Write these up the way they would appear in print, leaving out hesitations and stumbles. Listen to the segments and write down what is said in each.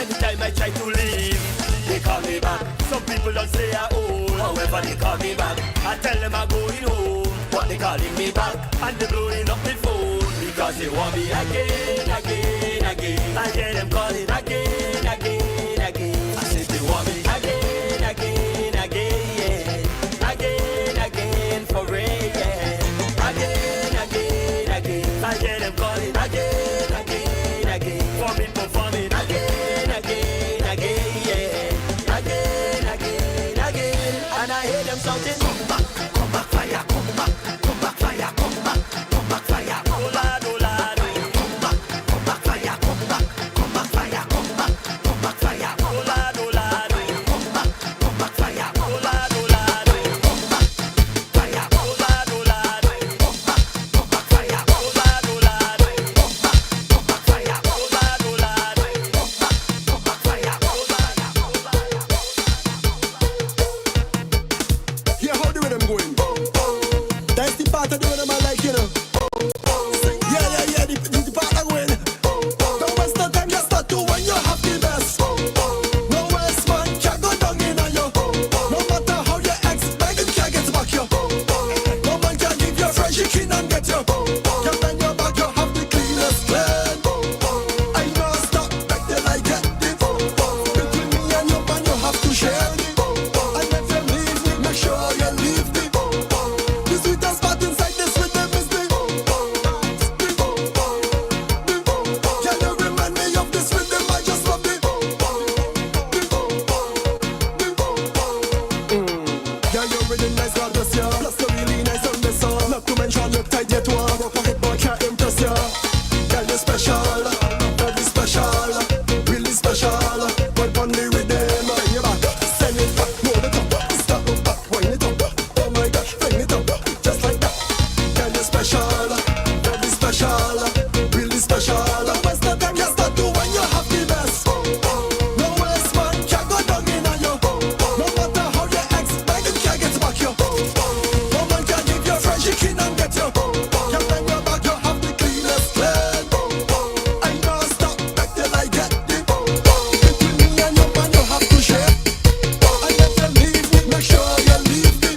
Anytime I try to leave, they call me back. Some people don't say I owe, however they call me back. I tell them I'm going home, but they calling me back. And they blowing up the phone, because they want me again, again, again. I hear them calling again, again, again. I say they want me again, again, again, yeah. Again, again, for real, yeah. Again, again, again. I hear them calling again, again, again. For me performing again, again, again, yeah. Again, again, again. And I hear them shouting, come back fire, come back fire, come back fire. Oh Lord, oh Lord, come back fire, come back fire, come back fire. Oh Lord, oh Lord, come back fire. Oh Lord, oh Lord, come back fire. Oh Lord, oh Lord, come back fire. Oh Lord, oh Lord, come back fire. Oh Lord, oh Lord, come back fire. Yeah, how the rhythm going? That's the part of the rhythm I like, you know. Yeah, the part I win. Don't waste no time, just start to when you have the best. No waste man can't go down in on you. No matter how you expect, it can't get back you. No man can give you fresh chicken and get you. You bend your back, you have the cleanest clean. I know stop back till I get it. Between me and your man, you have to share it. And if you leave me, make sure you leave me. The sweetest part inside this rhythm is the. Can you remind me of this rhythm? I just love it. Yeah, you're really nice, God bless you. Plus you're really nice on this song. Not to mention look tight yet one. Walk on it, boy, can't impress you. Girl, you're special, very special, really special. But on the rhythm, bring it back, send it back, roll it up, stop it back, wind it up. Oh my gosh, bring it up, just like that. Girl, you're special, very special, really special. Don't waste no time, just start to when you have the best. No waste man can't go down in on you. No matter how you expect, it can't get back you. No man can give you fresh chicken and get you. You bend your back, you have the cleanest clean. I know stop back till I get it. Between me and your man, you have to share. And if you leave me, make sure you leave me.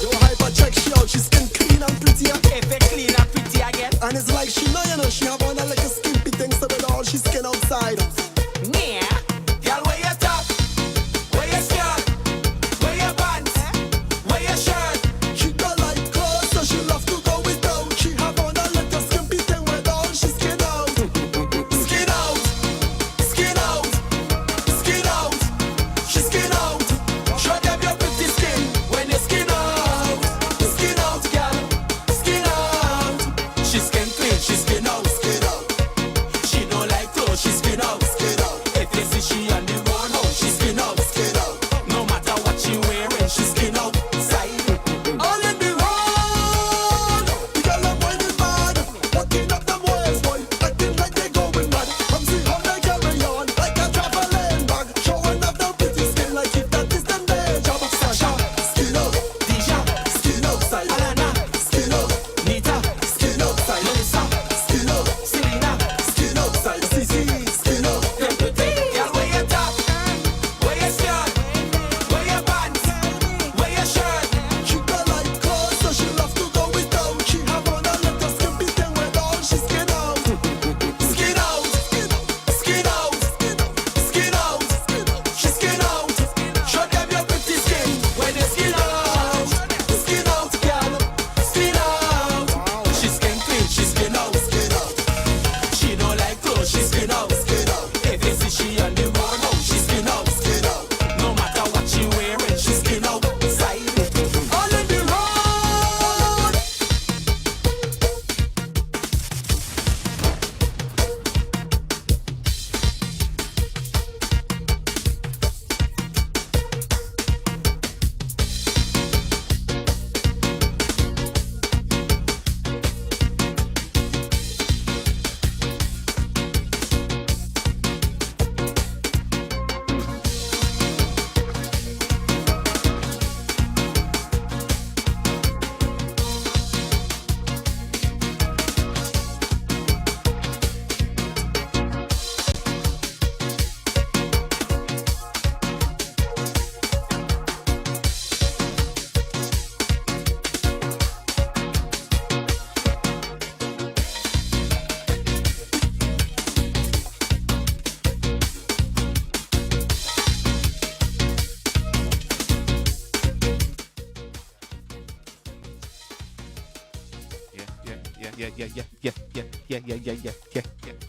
Yo, hyper check she out, she skin clean and pretty. If it clean and pretty again, And it's like she know, you know, she have on a little skimpy thing, so with all she skin outside. yeah. Girl, where you top? Where you skirt? Where your pants? Where your shirt? She don't like clothes, so she love to go without. She have on a little skimpy thing with all she skin out. Skin out, skin out, skin out. She skin out. Show them your pretty skin when you skin out. Skin out, Girl, skin out. She skin clean, she skin out. skin out, She don't like clothes, she skin out.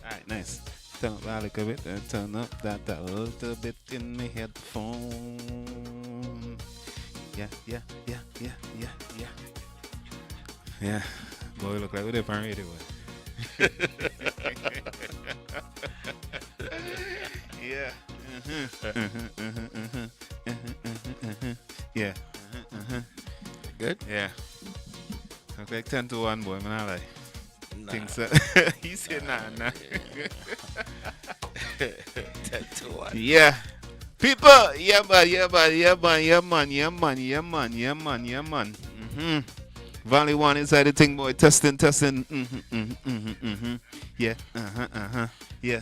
Alright, nice. Turn up that a little bit. Turn up that a little bit in the headphone. Yeah. Yeah. Boy, look like we're different radio. Yeah. Yeah. Good? Yeah. Look like 10 to 1, boy. Man, I like. Nah. Think so. He said nah. 10 to 1. Yeah. People, yeah man. Valley one inside the thing, boy. Testing. Yeah. Yeah.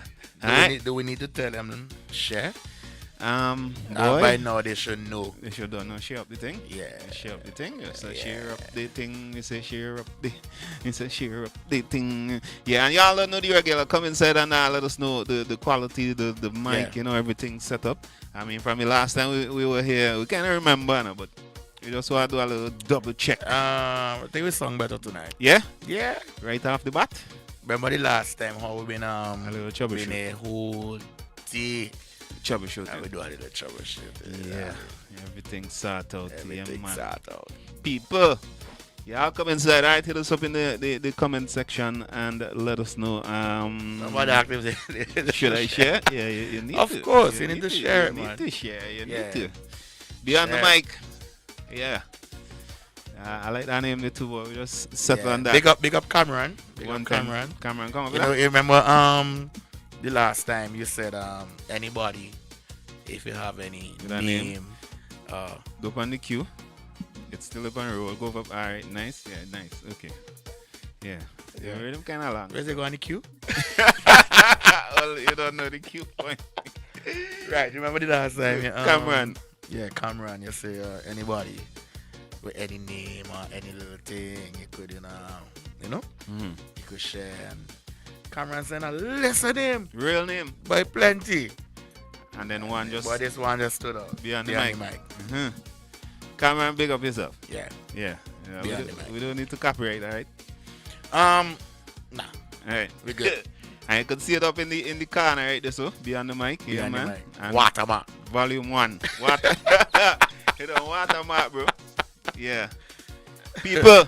Do we need to tell them share? Boy. By now they should know. They should know. Share up the thing. Yeah. Share up the thing. So share up the thing. You say share up the. Share up the thing. Yeah, and y'all know the regular. Come inside and let us know the quality, the mic, everything set up. I mean, from the last time we were here, we can't remember now, but we just want to do a little double check. I think we sung better tonight. Yeah? Yeah. Right off the bat. Remember the last time how we been a little troubleshoot. been a whole day. Troubleshoot. And we do a little troubleshoot. Yeah. Everything sort out. Everything man. sort out. People, y'all come inside. Alright, hit us up in the comment section and let us know. Somebody active. Should I share? Yeah, you need of to. Of course, you need to share it, man. man. You need to share. You Yeah. need to. Be on the Share. mic. Yeah. I like that name too, but we just settle on that. Big up Cameron. One Cameron. Cameron, come You over. know, you remember the last time you said anybody, if you have any With a name, Go up on the queue. It's still up on the roll. Go up. All right, nice. Yeah, nice. Okay. Yeah. Yeah. You're really kind of long. where's it going on the queue? Well, you don't know the queue point. Right, you remember the last time? Cameron. Yeah, Cameron. You say anybody with any name or any little thing you could, you could share. And Cameron said a list of them Real name. by plenty. And then one just But this one just stood out. be on the Behind mic. Cameron, big up yourself. Yeah. Yeah. Be on the mic. We don't need to copyright, all right? Nah. All right. We good. And you could see it up in the corner right there, so be on the mic. Be yeah, on the man. mic. And Watermark. Volume 1. Water. You know, watermark, bro. Yeah. People.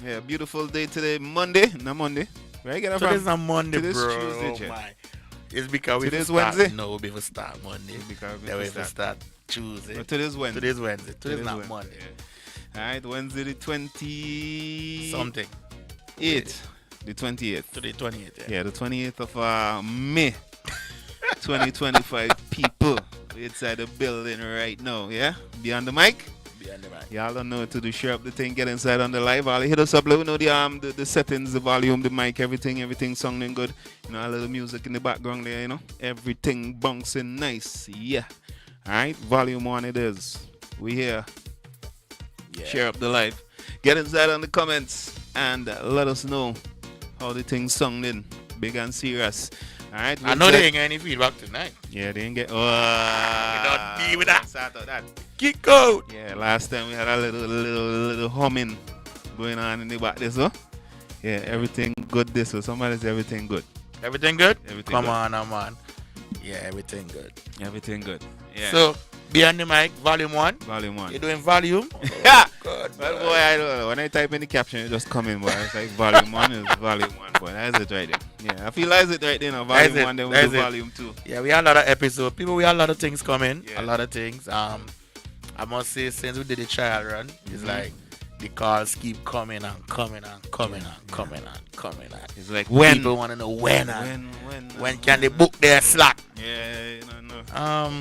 Yeah, beautiful day today. Monday. No Monday. Where you get it from? Today's not Monday, Today's bro. Tuesday, Oh Jeff. my. It's because we Today's start. Wednesday? No, we will start Monday. Because we Then we start. will start Tuesday. No, today's Wednesday. Today's Wednesday. Today's not Wednesday. Monday. Yeah. All right, Wednesday the 28th. Something. The 28th. Today 28th. Yeah. Yeah, the 28th of May 2025. People inside the building right now. Yeah, be on the mic. Be on the mic. Y'all don't know what to do. Share up the thing, get inside on the live. All hit us up. Let me know the settings, the volume, the mic, everything sounding good. You know, a little music in the background there. You know, everything bouncing nice. Yeah. All right, volume 1 it is. We here. Yeah. Share up the live. Get inside on the comments and let us know how the thing sounding. Big and serious. All right. I know they ain't get any feedback tonight. Yeah, they ain't get. We don't deal with that. Sort out that. Kick out. Yeah, last time we had a little humming going on in the back there, so. Yeah, everything good this, so somebody say everything good. Everything good? Everything Come good. on, man. Yeah, everything good. Everything good. Yeah. So, be on the mic, volume 1. Volume 1. You're doing volume? Yeah. Good. Well, boy, I don't know. When I type in the caption, it just come in, boy. It's like volume 1 is volume 1, boy. That's it right there. Yeah, I feel that's it right there now. Volume 1, then we do volume 2. Yeah, we had a lot of episodes. People, we had a lot of things coming. Yeah. A lot of things. I must say, since we did the trial run, it's like the calls keep coming and coming and coming and coming and coming. And It's like when? people want to know when When can they book their slot? Yeah, you know.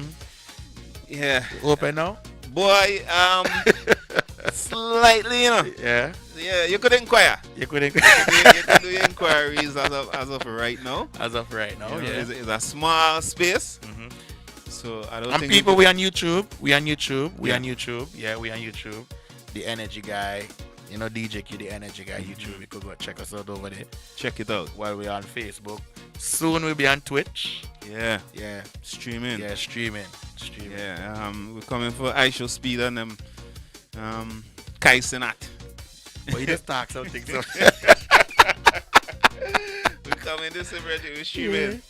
Yeah. Open now? Boy, slightly, you know. Yeah. Yeah, you could inquire. You couldn't. You can do your inquiries as of right now. As of right now, You know, yeah. it's a small space. Mhm. So I don't And think people, it- we on YouTube. We on YouTube. We Yeah. on YouTube. Yeah, we on YouTube. The Energy Guy. You know, DJ Q, the Energy Guy, YouTube. You could go check us out over there. check it out. While we're on Facebook. Soon we'll be on Twitch. Yeah, Yeah. streaming. Yeah, streaming. Streaming. Yeah, we're coming for iShow Speed and Kai Sinat. But you just talk something. So. coming December, we're streaming.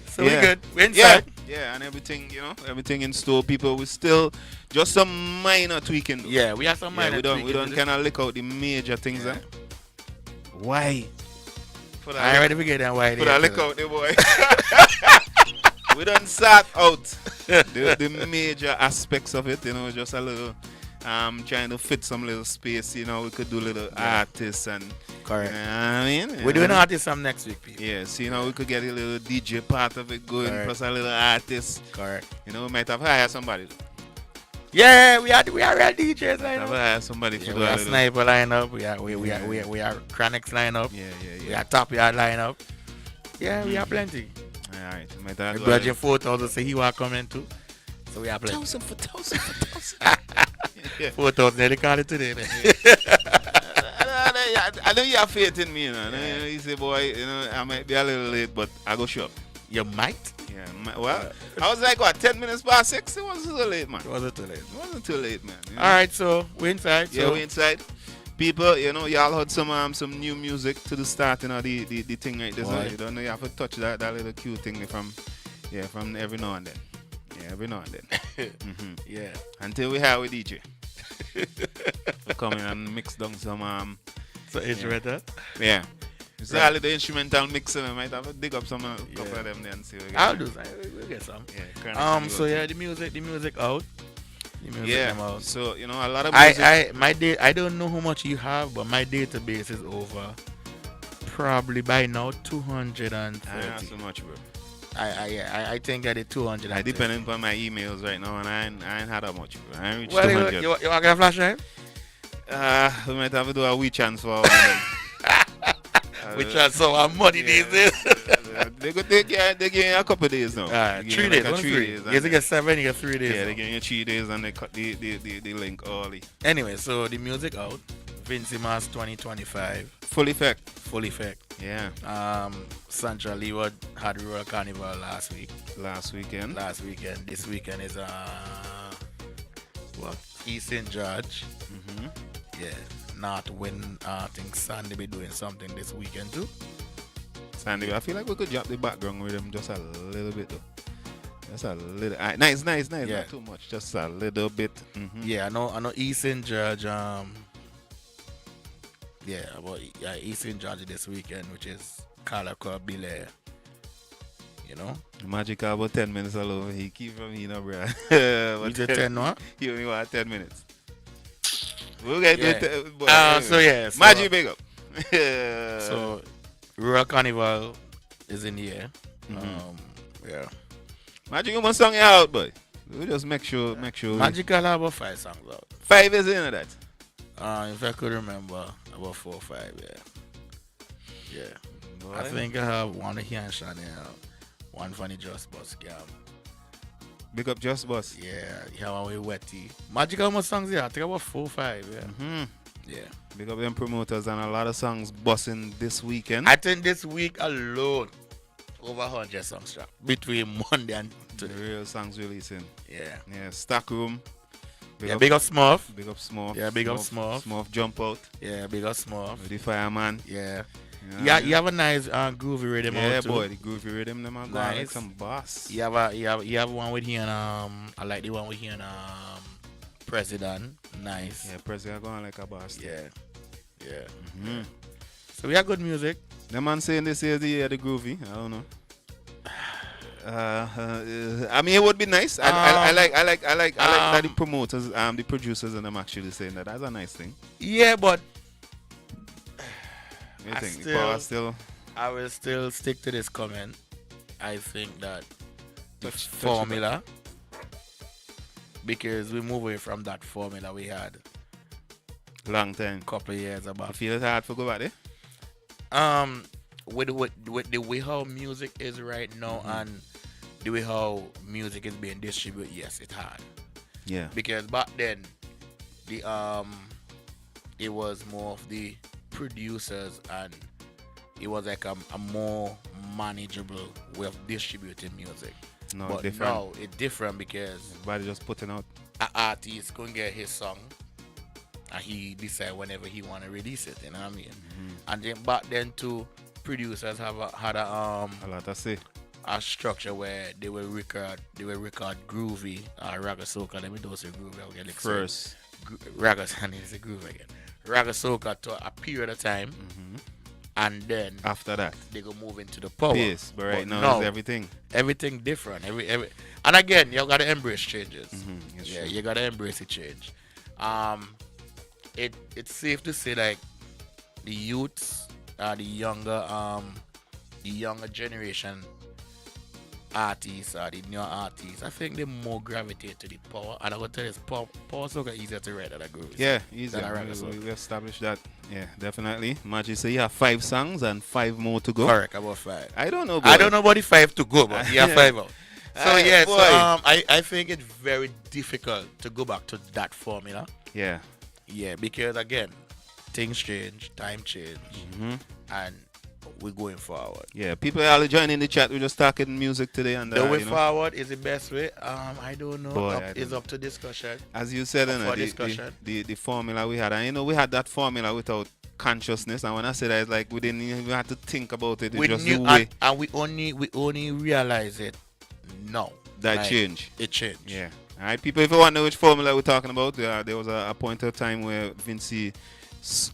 So we good. We're inside. Yeah, and everything, everything in store. People, we still just some minor tweaking. Yeah, we have some minor tweaking. We don't kind of lick out the major things. Yeah. Why? I already forget that why. Put a lick out the boy. We don't sort out the major aspects of it, just a little trying to fit some little space, we could do little artists and correct. I mean, we're doing artists some next week, people. Yeah, so we could get a little DJ part of it going, correct. plus a little artist. Correct. We might have hired somebody. Yeah, we are real DJs Might have lineup. hired somebody to Yeah, do we a are little. Sniper lineup. We are Chronics lineup. Yeah. We are Top Yard lineup. Yeah, we have plenty. Alright, might have The Virgin 4000 say he was coming too. So we have plenty. 1,000 for 1,000 for 1,000. Yeah. 4,000, they call it today. I know you have faith in me, You say, boy, I might be a little late, but I go shop. You might. Yeah, well, I was like, 10 minutes past 6? It wasn't so late, man. It wasn't too late. It wasn't too late, man. Alright, so we're inside. Yeah, we're inside. People, y'all heard some new music to the start, the thing right there. You don't know, you have to touch that little cute thing from every now and then. Yeah, every now and then. Yeah. Until we have with DJ. We come in and mix down some So instrumental? Yeah. It's all the instrumental mixing. I might have to dig up some couple of them there and see what we get. I'll do that. We'll get some. Yeah, so yeah, the music out. Yeah. So a lot of music. I don't know how much you have, but my database is over probably by now 230. I have so much, bro. I think I did 200. I depending on my emails right now, and I ain't had that much, bro. I ain't reached Well, 200. you want to get a flash drive? We might have to do a wee transfer. We transfer our money these days. They give you a couple of days now. 3 days. Like 3 days. You get 7, you get 3 days. Yeah, they give you 3 days and they cut the link early. Anyway, so the music out. Vinci Mass 2025. Full effect. Full effect. Yeah. Central Leeward had Rural Carnival last week. Last weekend. This weekend is what? East St. George. Yeah. North Wind. I think Sandy be doing something this weekend too. Sandy, I feel like we could drop the background with them just a little bit though. Just a little. Nice. Yeah. Not too much. Just a little bit. Yeah, I know East St. George. East St. George this weekend, which is Calaco Belair. Magic about 10 minutes alone. He keep from me, bro. You said 10 what? He only want 10 minutes. We'll get it. So Magic big up. So Rural Carnival is in here. Yeah. Magic, you want song out, boy. We'll just make sure. Magic will have about 5 songs out. 5 is in that. If I could remember, about 4 or 5, yeah. Boy. I think I have one here in Chanel, one for the Just Bus Cam. Big up Just Bus. Yeah, you have one with Wetty. Magic how much songs there? I think about 4 or 5, yeah. Yeah. Big up them promoters and a lot of songs busting this weekend. I think this week alone, over 100 songs drop between Monday and the today. real songs releasing. Yeah. Yeah, Stack Room. Big up Smurf. Big up Smurf. Yeah, big up Smurf. Smurf Jump Out. Yeah, big up Smurf. With the Fireman. Yeah. Yeah, You have a nice groovy rhythm yeah, out too. boy, the groovy rhythm them are going like Nice. some boss. You have one with here I like the one with here President. Nice. Yeah, President going like a boss. Yeah. Mm-hmm. So we have good music. The man saying this is the year the groovy. I don't know. I mean, it would be nice. I like that the promoters, the producers, and them actually saying that. That's a nice thing. Yeah, but What do you I think? still- Power still. I will still stick to this comment. I think that the Touch formula, because we move away from that formula we had Long time. a couple of years I about. feel it's hard to go back there. With the way how music is right now and the way how music is being distributed, yes, it's hard. Yeah. Because back then, it was more of the producers and it was like a more manageable way of distributing music. No, but different. now it's different because Everybody just putting out. an artist can get his song and he decide whenever he want to release it, you know what I mean? And then back then too, producers had A lot to say. a structure where they will record groovy raga soca. Let me do say groovy. I'll get excited. First. Raga, I need to say groovy again. Raga soca to a period of time, and then After that, they go move into the power. pace. But right now, no, it's everything. everything different. And again, you gotta embrace changes. It's Yeah, true. you gotta embrace the change. It's safe to say like the youths, the younger generation artists or the new artists, I think they more gravitate to the power. And I will tell you, power soca easier to write than a groove. Yeah, easy. Than a reggae We soca. established that. Yeah, definitely. Magic say you have 5 songs and 5 more to go. Correct, about 5. I don't know. Boy. I don't know about the 5 to go, but you have 5 out. So yeah, boy. I think it's very difficult to go back to that formula. Yeah. Yeah, because again, things change, time change, and we're going forward. Yeah, people are joining the chat. We're just talking music today, and The way you know, forward is the best way. I don't know. Boy, It's up to discussion. as you said, you know, for discussion. the formula we had, and you know, we had that formula without consciousness. And when I say that, it's like we didn't even have to think about it. It's We just knew, the way and we only realize it now. that Like, change. It changed. Yeah. All right, people, if you want to know which formula we're talking about, there was a point of time where Vinci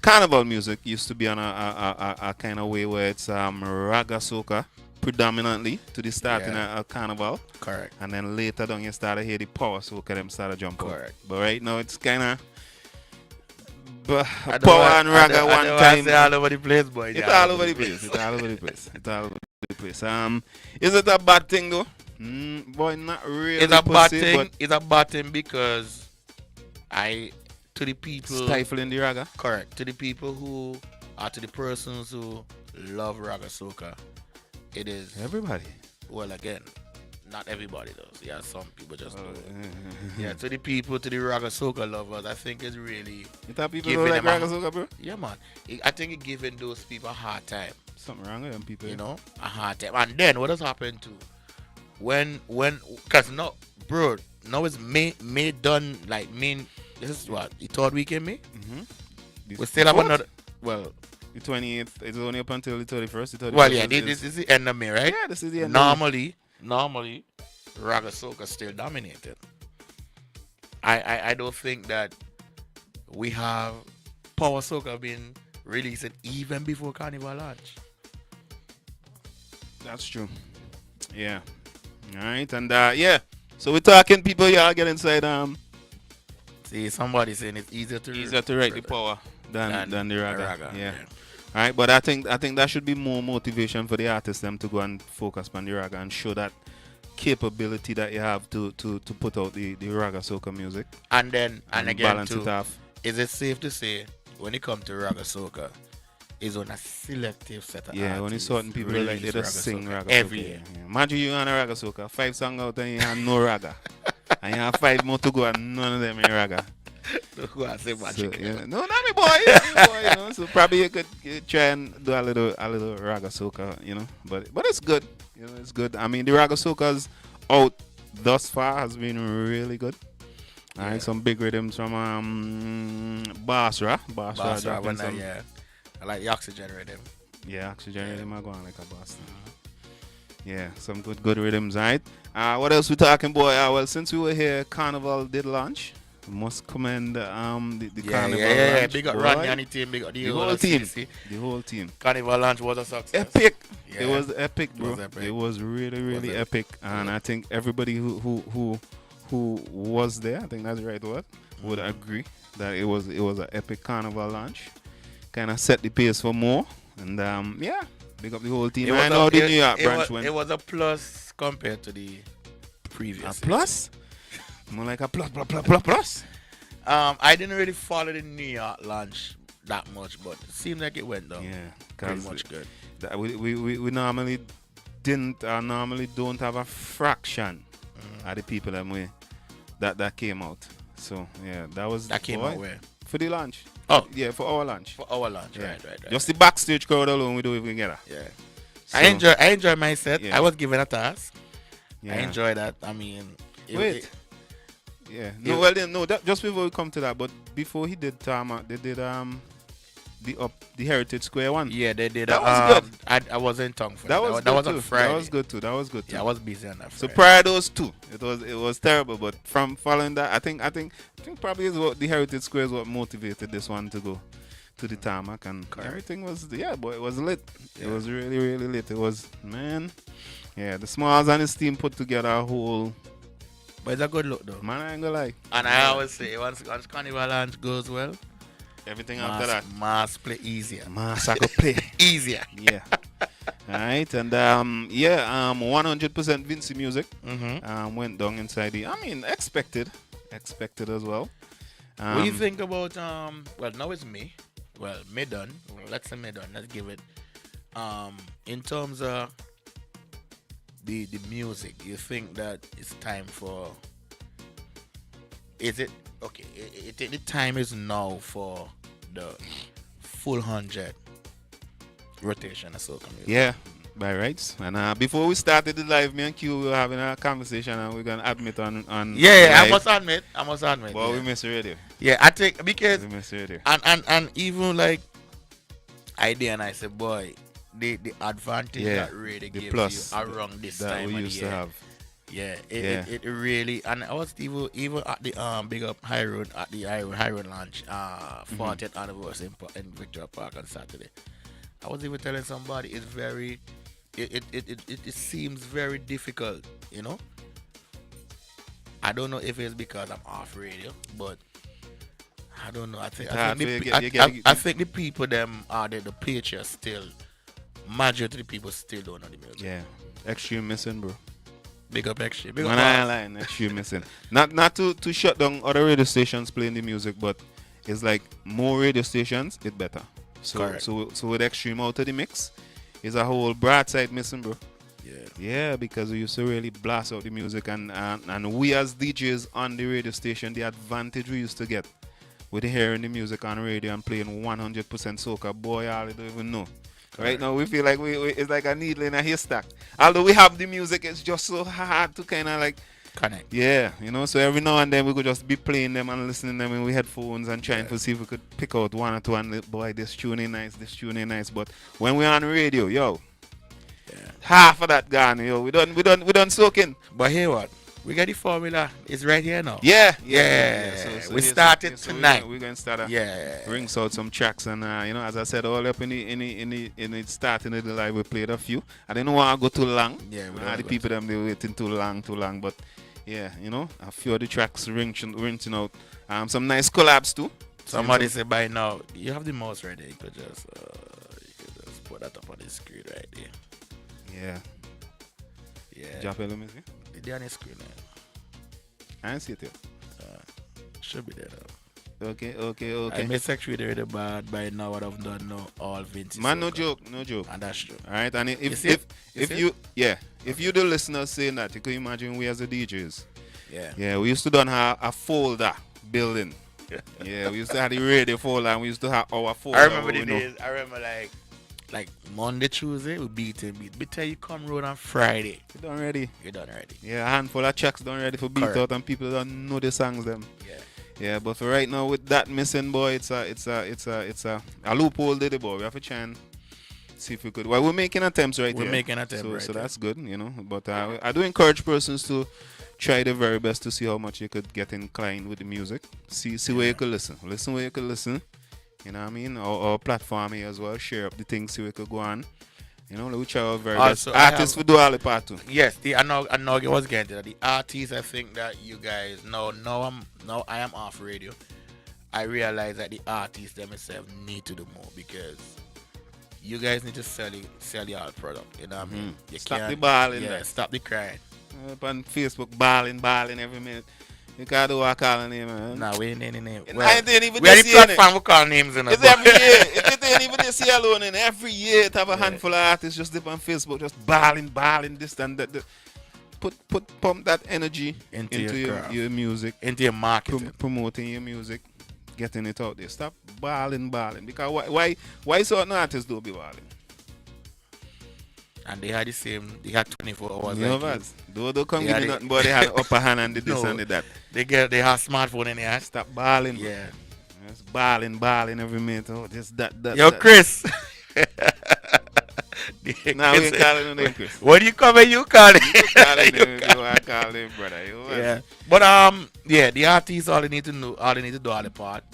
carnival music used to be on a kind of way where it's raga soca predominantly to the start in a carnival, Correct. and then later down you start to hear the power soca them start to jump out. Correct. But right now it's kind of I don't power want- and raga I don't one want time. to say all over the place, boy. It's all over the place. It's all over the place. It's all over the place. Is it a bad thing though? Boy, not really. It's a per bad se, thing. but It's a bad thing because to the people, stifling the raga. correct, to the people who are to the persons who love raga soca, it is, Everybody. well, again, not everybody does. Yeah, some people just do. Yeah, to the people, to the raga soca lovers, I think it's really, You thought people Giving don't like them a- raga soca, bro? yeah, man. I think it's giving those people a hard time. Something wrong with them people. You know, a hard time. And then what has happened to because now, bro, now it's May done, like May. This is what the third weekend May. We still have another. Well, The 28th. It's only up until the 31st. The 31st well, yeah. is- This is the end of May, right? Yeah, this is the end. Normally, raga soca still dominated. I don't think that we have power soca being released even before Carnival launch. That's true. Yeah. All right, and yeah. So we're talking people. Y'all get inside. See, somebody saying it's easier to write the power than the raga. raga, Yeah. All right, but I think that should be more motivation for the artists them to go and focus on the raga and show that capability that you have to put out the raga soca music And then and again balance too, it off. is it safe to say when it comes to raga soca, is on a selective set of Yeah, only certain people they like they release just sing soca raga every soca. year. Yeah. Imagine you on a raga soca, 5 songs out and you have no raga, and you have 5 more to go and none of them in raga. Who I say So, magic? yeah. No, not me boy. Not me boy, you know. So probably you could try and do a little raga soca, you know. But it's good. You know, it's good. I mean, the raga soca's out thus far has been really good. All right, some big rhythms from Basra. Basra, dropping when yeah. I like the oxygen rhythm. Yeah, oxygen rhythm are going like a Boston. Yeah, some good rhythms, right? What else we talking, boy? Well, since we were here, Carnival did launch. Must commend the Carnival Yeah. launch. Big up boy. Ronnie and the team, big up The whole team. CDC. The whole team. Carnival launch was a success. Epic. Yeah. It was epic, bro. was epic. It was really Was epic. And I think everybody who was there, I think that's the right word, would agree that it was an epic Carnival launch. Kind of set the pace for more. And yeah, big up the whole team. I know the New York branch went. It was a plus compared to the previous. A plus? More like a plus. I didn't really follow the New York launch that much, but it seemed like it went down. Yeah, Pretty because much good. we normally don't have a fraction of the people that came out. So yeah, that came out where? For the launch. Oh. Yeah, for our launch. For our launch, Yeah. right. Just the backstage crowd alone we do it together. Yeah. So, I enjoy my set. Yeah. I was given a task. yeah. I enjoy that. I mean, Wait. Yeah. No, well then, no. That, just before we come to that, but before he did tarmac, they did the Heritage Square one. Yeah, they did. That was good. I was in tongue for That was that good was too. on Friday. That was good too. That was good too. Yeah, I was busy on that So Friday. prior to those two, it was terrible. But from following that, I think probably is what the Heritage Square is what motivated this one to go to the tarmac, and everything was boy, it was lit. It was really really lit. It was, man, the Smalls and his team put together a whole. But it's a good look though. Man, I ain't gonna lie. And I always say once Carnival launch goes well, Everything after that. Mass play easier. Mass I could play. Easier. Yeah. Alright, and 100% Vinci music went down inside expected as well. What do you think about well, now it's me. Well, me done. Well, let's say me done. Let's give it in terms of the music. You think that it's time for? Is it okay? The time is now for the full 100 rotation of soca music. Yeah, by rights. And before we started the live, me and Q were having a conversation, and we're gonna admit on Yeah, live. I must admit. Well, we miss radio. Yeah, I think because We miss radio. and even like idea, and I said, boy, the advantage that really the gives plus you around this that time we of used the to year. have. Yeah, it really, and I was even at the big up High Road at the High Road launch 40th anniversary in Victoria Park on Saturday. I was even telling somebody it's very it seems very difficult, you know. I don't know if it's because I'm off radio, but I don't know. I think the people them are the patriots still. Majority of the people still don't know the music. Yeah, extreme missing, bro. Big up extreme. Big up Man, I ain't lying, extreme missing. Not to shut down other radio stations playing the music, but it's like more radio stations, it better. Correct. So with extreme out of the mix, it's a whole broadside missing, bro. Yeah. Yeah, because we used to really blast out the music, and we as DJs on the radio station, the advantage we used to get with hearing the music on radio and playing 100% soca, boy, all don't even know. Right now, we feel like we it's like a needle in a haystack. Although we have the music, it's just so hard to kind of like Connect. Yeah, you know, so every now and then we could just be playing them and listening to them in we headphones and trying to see if we could pick out one or two and boy, this tune ain't nice. But when we're on radio, yo, half of that gone, yo, we done soaking. But here what? We got the formula. It's right here now. Yeah. So we started tonight. We're gonna start rings out some tracks, and you know, as I said all up in the starting of the live, we played a few. I didn't want to go too long. Yeah, we the people them they waiting too long, but yeah, you know, a few of the tracks rinsing out. Some nice collabs too. Somebody said by now you have the mouse ready. You could just put that up on the screen right there. Yeah. Drop it, let me see. It's on the screen now. I didn't see it yet. Should be there now. Okay. I may actually the bad by now. What I've done now, all Vinci. Man, no joke. And that's true. All right, and if you the listeners saying that, you can imagine we as the DJs. Yeah, we used to done have a folder building. Yeah, we used to have the radio folder, and we used to have our folder. I remember the days. I remember like Monday, Tuesday, we beat. But tell you come road on Friday. You done ready? Yeah, a handful of tracks done ready for beat out, and people don't know the songs them. Yeah, but for right now with that missing, boy, it's a loophole, did it, boy. We have to try and see if we could. Well, we're making attempts right here. We're making attempts, so that's good, you know. But I do encourage persons to try their very best to see how much you could get inclined with the music. See where you could listen. Listen where you could listen. You know what I mean? Our platform here as well. Share up the things so we could go on. You know, we try our very best. Artists will do all the part too. Yes, I know I was getting to that. The artists, I think that you guys now I am off radio. I realize that the artists themselves need to do more because you guys need to sell your product. You know what I mean? You Stop the balling. Yeah, stop the crying. Up on Facebook, balling every minute. You can't do what I call a name, man. Nah, we ain't any name. Well, I ain't even we are the platform we call names in it's every year. It ain't even this year alone. And every year it have a handful of artists just dip on Facebook, just balling this and that. Pump that energy into your music. Into your marketing. Promoting your music. Getting it out there. Stop balling. Because why certain artists don't be balling? And they had the same, they had 24 hours. Don't come give me nothing, but they had upper hand and the this and the that. They have smartphone in their hand. Stop balling. Yeah. It's balling every minute. Oh, this, that. Yo, Chris. Now we ain't calling no name, Chris. When you come in, you call it. Calling him, I call him, brother. Yeah. But yeah, the artists all they need to do all the part,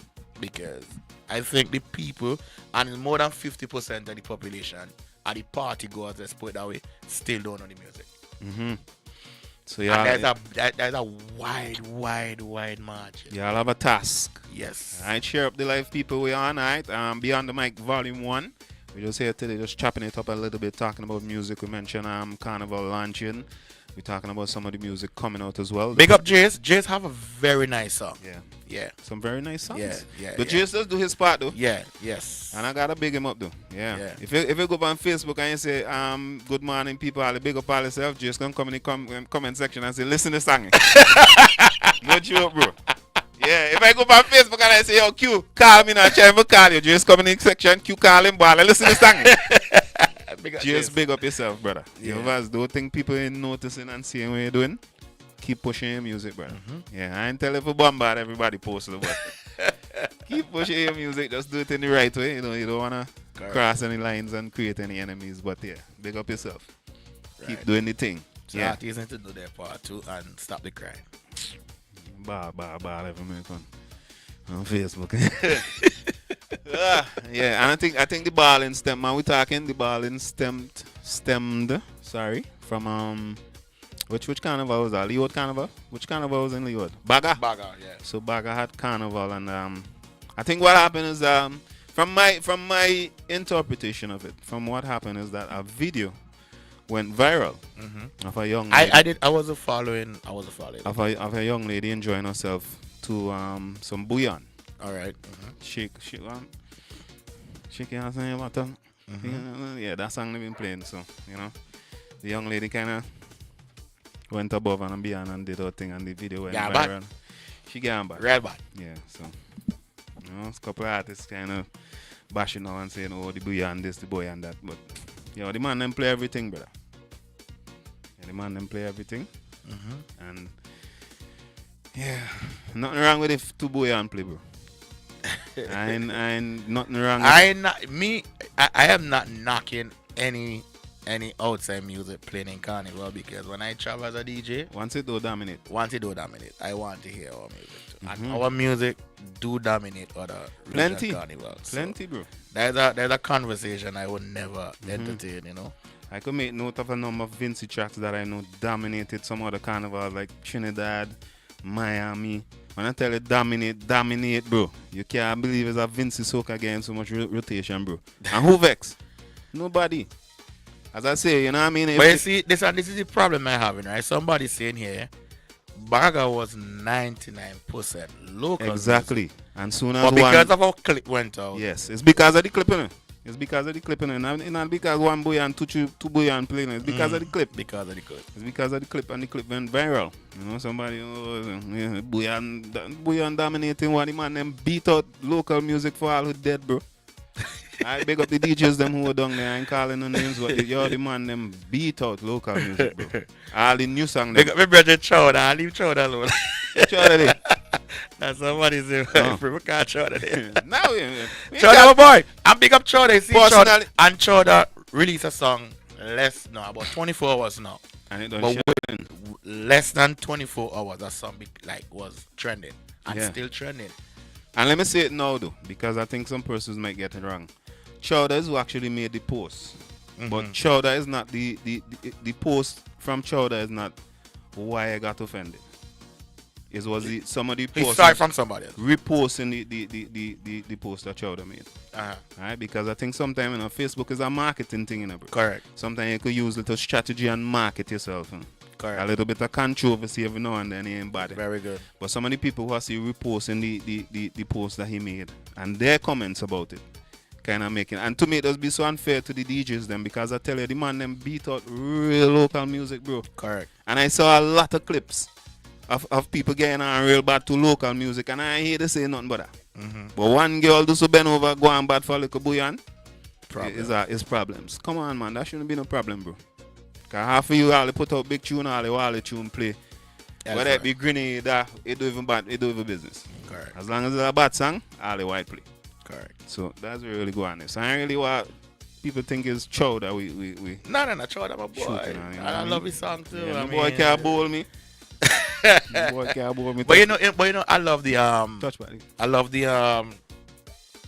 because I think the people, and more than 50% of the population are the party goers, let's put it that way, still don't know the music. Mm-hmm. So And there's a wide margin. y'all have a task. Yes. Alright, cheer up the live people we on, alright. Beyond the Mic Volume 1. We just here today, just chopping it up a little bit, talking about music. We mentioned Carnival launching. We're talking about some of the music coming out as well. Big up Jace. Jace have a very nice song. Yeah. Yeah. Some very nice songs. Yeah. But Jace does do his part though. Yeah. Yes. And I gotta big him up though. Yeah. Yeah. If you go up on Facebook and you say, good morning people, I'll big up all yourself, just come in the comment section and say, listen to the song. No joke, bro. Yeah, if I go up on Facebook and I say, yo, Q, call me now, try to call you. Just come in the section, Q, call him, ball, listen to the song. Just big up yourself, brother. Yeah. You guys don't think people ain't noticing and seeing what you're doing? Keep pushing your music, brother. Yeah, I ain't tell you to bombard everybody posted, but keep pushing your music. Just do it in the right way. You know, you don't want to cross any lines and create any enemies. But yeah, big up yourself. Keep doing the thing. So Yeah. artists need to do their part too and stop the crime. Bar every minute on Facebook. Yeah, and I think the balling stem, man. We talking the balling stemmed. Sorry, from which carnival was that? Leeward Carnival. Which carnival was in Leeward? Baga. Baga, yeah. So Baga had carnival, and I think what happened is from my interpretation of it, from what happened is that a video went viral of a young lady. I was following. Of a young lady enjoying herself to some bouillon. All right. Shake your hands on your bottom. Yeah, that song they've been playing. So, you know, the young lady kind of went above and beyond and did her thing, and the video went viral. Back. She got back. Real bad. Yeah, so, you know, a couple of artists kind of bashing now and saying, oh, the bouillon this, the boy and that. But, yo, the man them play everything, brother. Yeah, the man them play everything. And, yeah, nothing wrong with if two bouillon play, bro. I ain't nothing wrong with I am not knocking any outside music playing in carnival, because when I travel as a DJ, once it do dominate, I want to hear our music too. And our music do dominate other plenty carnivals. Plenty, bro. There's a conversation I would never entertain, you know. I could make note of a number of Vinci tracks that I know dominated some other carnivals like Trinidad, Miami. When I tell you dominate, bro, you can't believe it's a Vinci soca game so much rotation, bro. And who vex? Nobody. As I say, you know what I mean? But you see, this is the problem I'm having, right? Somebody saying here, Baga was 99% local. Exactly. Music. And soon as but because of how clip went out. Yes, it's because of the clip, innit? It's because of the clip, innit? It's not because one boy and two boy and playing. It's because of the clip. Because of the clip. It's because of the clip, and the clip went viral. You know, somebody, boy and dominating one, the man them beat out local music for all who dead, bro. I big up the DJs them who were down there. I ain't calling no names, but the man them beat out local music, bro. All the new song. Big up my brother Chowder. I leave Chowder alone. Chowder, that's somebody say, we can't Chowder there. Now, Chowder, my boy. I'm big up Chowder. See Chowder. And Chowder released a song about 24 hours now. And it don't less than 24 hours, that song was trending. And still trending. And let me say it now, though, because I think some persons might get it wrong. Chowder is who actually made the post. But Chowder is not the post from Chowder is not why I got offended. It was somebody started from somebody else. Reposting the post that Chowder made. Right? Because I think sometimes Facebook is a marketing thing, bro. Correct. Sometimes you could use little strategy and market yourself. Correct. A little bit of controversy every now and then ain't bad. Very good. But some of the people who I see reposting the post that he made and their comments about it kind of making, and to me it does be so unfair to the DJs them, because I tell you, the man them beat out real local music, bro. Correct. And I saw a lot of clips of people getting on real bad to local music, and I hear they say nothing but that. But one girl do so bend over, go on bad for a little bouillon, is problems. Come on, man, that shouldn't be no problem, bro. Cause half of you all put out big tune, all the tune play. Whether it be grenade, it do even bad, it do even business. Correct. As long as it's a bad song, all the white play. Correct. So that's really go on this. I really what people think is chow that we No, Chowder, my boy. shooting on, you know I what I mean? love his song too. Yeah, I the boy mean, can't bowl me. The boy can't bowl me. But you know, I love the touch body. I love the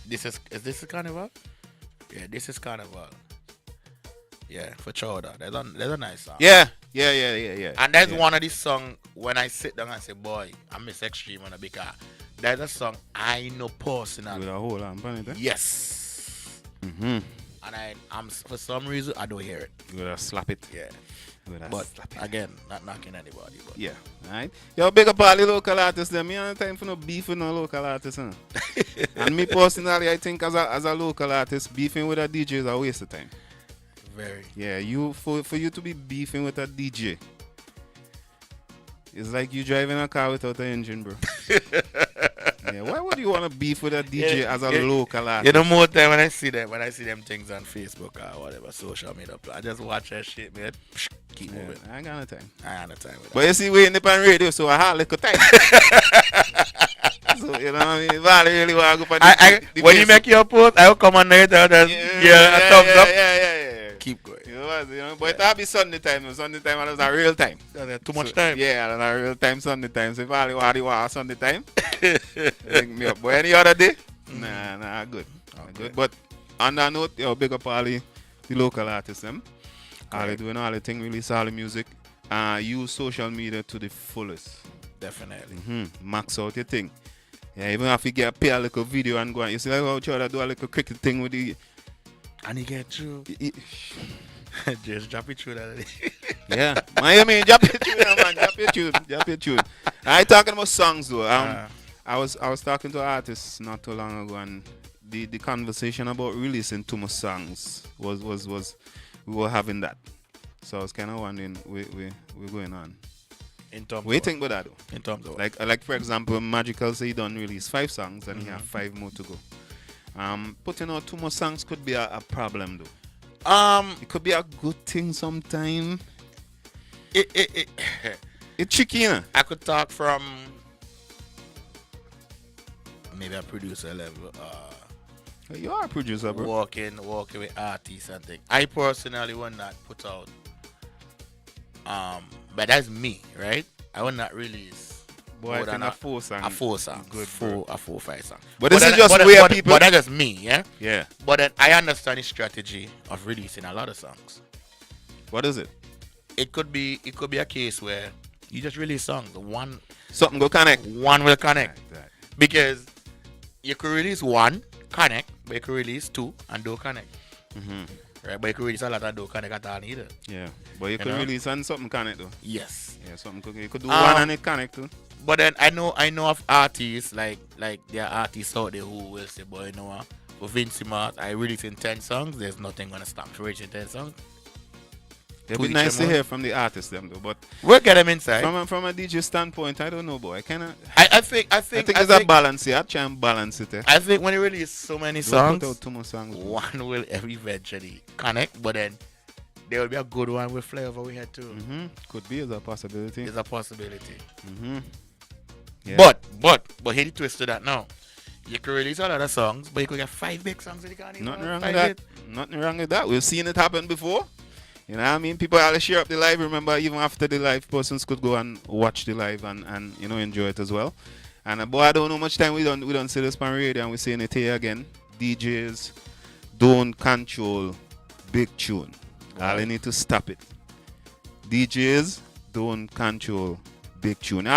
Is this a carnival? Yeah, this is carnival. Yeah, for Chowder. There's a nice song. Yeah. And that's yeah. one of these songs when I sit down and say, boy, I miss Extreme on a because there's a song I know personally. With a whole on it, eh? Yes. Mm-hmm. And I'm for some reason I don't hear it. You gotta slap it. Yeah. You gotta But slap it. again, not knocking anybody. But Yeah, alright. Yo, big up all the local artists them. Me have time for no beef with no local artists, huh? And me personally, I think as a local artist, beefing with a DJ is a waste of time. very. Yeah, for you to be beefing with a DJ, it's like you driving a car without an engine, bro. Yeah, why would you want to beef with a DJ as a local artist? You know, more time when I see them things on Facebook or whatever social media, I just watch that shit, man. Keep Yeah, moving. I ain't got no time. I ain't got time with that. But you see, we in the pan radio, so I have little time. So, you know what I mean? If I really want to go for the when you make your post, I'll come on there and just a thumbs up. Yeah. Keep going. You know what? You know, but it'll be Sunday time. Sunday time is a real time. Too much time. Yeah, and a real time Sunday time. So if I really want Sunday time, link me up. But any other day, nah, good. Good. But on that note, yo, big up all the local artists, them. All they doing all the thing, release all the music. Use social media to the fullest. Definitely. Max out your thing. Yeah, even if you get pay a little video and go on. You see like how Chowder do a little cricket thing with the... And you get through. Just drop it through that. Yeah. Man, I mean, drop it through there, man. Drop it through. I talking about songs though. I was talking to artists not too long ago, and the conversation about releasing too much songs was we were having that. So I was kind of wondering we're going on. In terms What do you of, think about that though? in terms of Like for example, Magical say he done release 5 songs and he have 5 more to go. Putting out too much songs could be a problem though. It could be a good thing sometime. It's tricky, you know? I could talk from maybe a producer level. You are a producer, bro. Walking with artists and things. I personally will not put out. But that's me, right? I will not release. Boy, I think a 4 song. A 4 song. Good, a 4 5 song. But this is just where people. But that's just me, yeah? Yeah. But then I understand the strategy of releasing a lot of songs. What is it? It could be a case where you just release songs. Something go connect. One will connect. Right. Because you could release 1, connect, but you could release 2 and don't connect. Right? But you could release a lot and don't connect at all either. Yeah. But you could know? release and something connect though. Yes. Yeah, you could do one and it connect too. But then I know of artists like there are artists out there who will say, boy, you know what? For Vince Mart, I release in 10 songs, there's nothing gonna stop me reaching 10 songs. It'd be nice to hear from the artists them though, but We'll get them inside. from a DJ standpoint, I don't know, boy. I think there's a balance here. I try and balance it. I think when you release so many Don't songs, put out too much songs. one will eventually connect, but then there will be a good one with flavor we had too. Could be as a possibility. There's a possibility. Yeah. But hit the twist to that now. You could release a lot of songs, but you could get 5 big songs that you can't even Nothing wrong five with that. hit. Nothing wrong with that. We've seen it happen before. You know what I mean? People always share up the live. Remember, even after the live, persons could go and watch the live and you know, enjoy it as well. And boy, I don't know how much time we don't see this on radio, and we're saying it here again. DJs don't control big tune. All they need to stop it. DJs don't control big tune.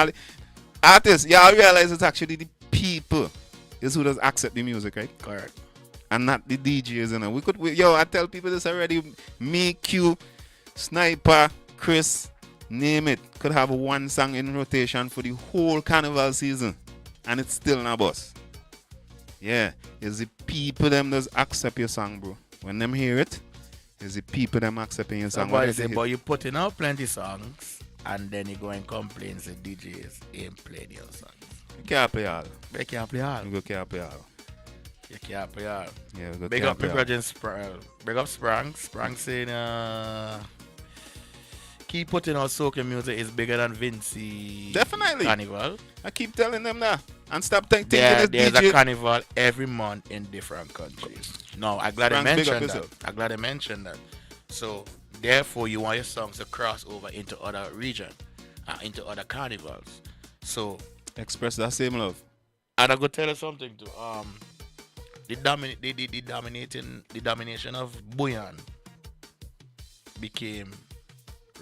Artists, y'all realize it's actually the people is who does accept the music, right? Correct. And not the DJs, you know. I tell people this already. Me, Q, Sniper, Chris, name it, could have 1 song in rotation for the whole carnival season, and it's still not bust. Yeah, it's the people them does accept your song, bro. When them hear it, it's the people them accepting your song. Somebody say, but you putting out plenty songs, and then you go and complain the DJs ain't playing your songs. You can't play all. They can't play all. You can't play all. You can't play all. Yeah, we Big can't up play my all. brother Big up Sprang. Sprang saying keep putting out soca music is bigger than Vinci. Definitely. Carnival. I keep telling them that. And stop thinking There's this a DJ. carnival every month in different countries. No, I'm glad I Frank, big up mentioned that. yourself. I'm glad I mentioned that. So therefore, you want your songs to cross over into other regions, into other carnivals. So, Express that same love. and I go tell you something too. The domination of Buyan became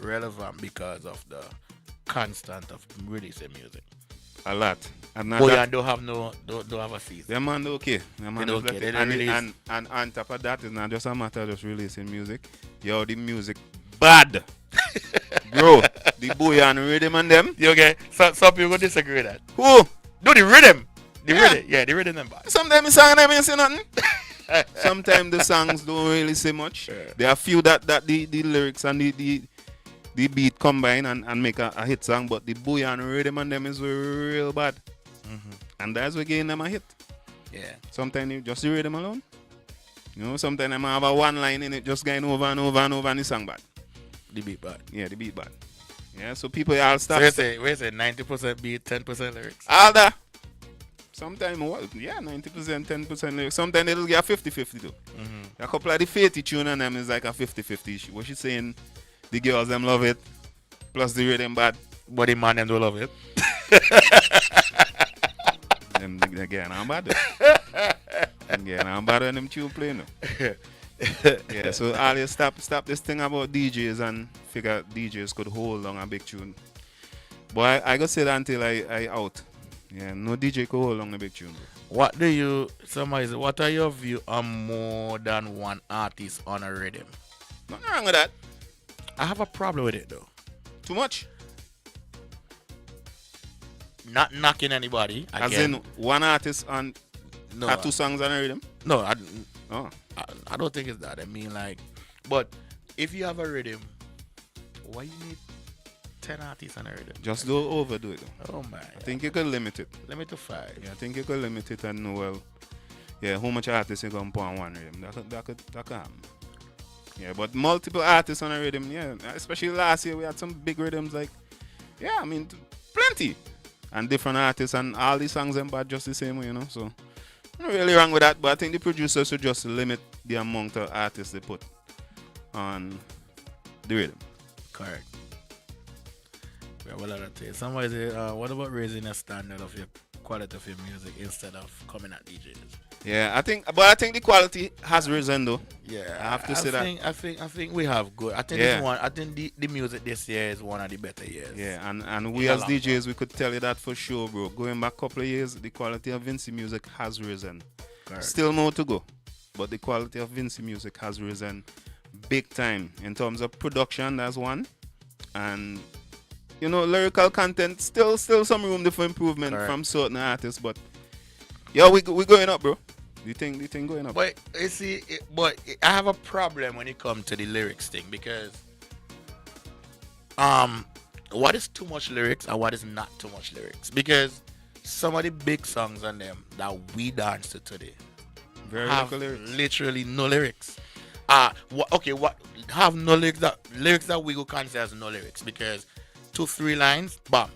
relevant because of the constant of releasing music. A lot. And now Buyan don't have a season. them man okay. Them man They is okay. like- They don't release. and on top of that, it's not just a matter of just releasing music. Yo, the music bad. Bro, the boy and rhythm and them. You okay? So some people go disagree with that. Who? No, the rhythm. The Yeah. rhythm. Yeah, the rhythm them bad. Sometimes the song them ain't say nothing. Sometimes the songs don't really say much. Yeah. There are few that the lyrics and the beat combine and make a hit song, but the boy and rhythm and them is real bad. And that's what getting them a hit. Yeah. Sometimes you just the rhythm alone. You know, sometimes them have a one line in it just going over and over and over and the song bad. The beat bad. Yeah, the beat bad. Yeah, so people all stop. So we say 90% beat, 10% lyrics. All that. Sometimes, yeah, 90%, 10% lyrics. Sometimes it'll get a 50-50 too. A couple of the Faithy tune and them is like a 50-50 issue. What she saying, the girls them love it, plus the rhythm bad. But the man them don't love it. Them they getting on bad though. Them getting on bad when them tune play no. Yeah, so all you stop this thing about DJs and figure DJs could hold on a big tune. But I gotta say that until I out. Yeah, no DJ could hold on a big tune. Bro. What are your view on more than one artist on a rhythm? Nothing wrong with that. I have a problem with it though. Too much. Not knocking anybody. As Again, in one artist on no, had two songs on a rhythm. no, Oh, I don't think it's that. I mean, like, but if you have a rhythm, why you need 10 artists on a rhythm? just don't overdo it. Though. Oh my! I think you could limit it. Limit to 5. Yeah, I think you could limit it and know well. Yeah, how much artists you gonna put on one rhythm? That could happen. Yeah, but multiple artists on a rhythm. Yeah, especially last year we had some big rhythms like. Yeah, I mean plenty, and different artists and all these songs them bad just the same way, you know. So. Not really wrong with that, but I think the producers should just limit the amount of artists they put on the rhythm. Correct. Yeah, well, I'll tell you. Somebody say, what about raising the standard of your quality of your music instead of coming at DJs? Yeah, I think the quality has risen though. Yeah, I have to say that. I think we have good. I think Yeah. I think the music this year is one of the better years. Yeah, and we In a as long DJs we could tell you that for sure, bro. Going back a couple of years, the quality of Vinci music has risen. Correct. Still more to go, but the quality of Vinci music has risen big time in terms of production. That's one, and you know lyrical content still some room for improvement Correct. from certain artists, but yeah, we going up, bro. The thing going up. But you see, I have a problem when it comes to the lyrics thing because what is too much lyrics and what is not too much lyrics? Because some of the big songs on them that we dance to today Very have little lyrics. literally no lyrics. What have no lyrics that we would consider as no lyrics because 2-3 lines, bam.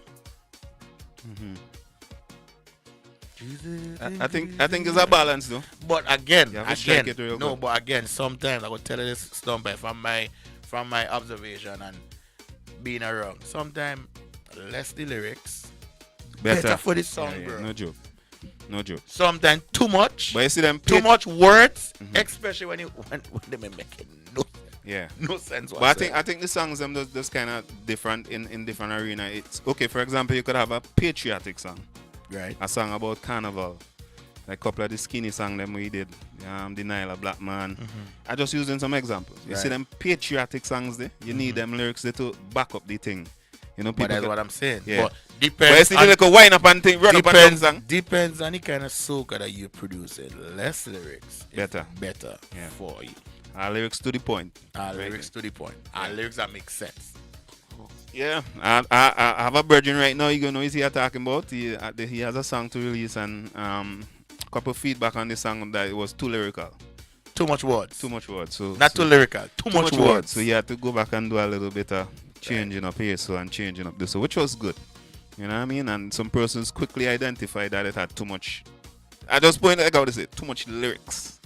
I think it's a balance though. But again, You have to strike it real no, good. but again, sometimes I will tell you this STUMPI from my observation and being around. Sometimes less the lyrics, better for the song, Yeah, bro. No joke. Sometimes too much, But you see them too much words, Mm-hmm. especially when they may make it no sense. But I think the songs them just kind of different in different arena. It's okay. For example, you could have a patriotic song, right. a song about carnival, like a couple of the skinny song them we did, the Nyla Black Man. I just using some examples. You see Right. them patriotic songs there. You need them lyrics there to back up the thing. You know, But people. that's could- what I'm saying. Yeah. But But you depends. see the little wind up and thing, run up and down song. Depends on the kind of soca that you're producing. Less lyrics, is Better. better for you. Lyrics to the point. Lyrics to the point. Lyrics that make sense. Yeah, I have a brethren right now. You gonna know he's here talking about. He has a song to release and couple feedback on the song that it was too lyrical, Too much words. too much words. So Not too lyrical. Too much words. So he had to go back and do a little bit of changing up here so and changing up this, so which was good. You know what I mean? And some persons quickly identified that it had too much. I just pointed out to say too much lyrics.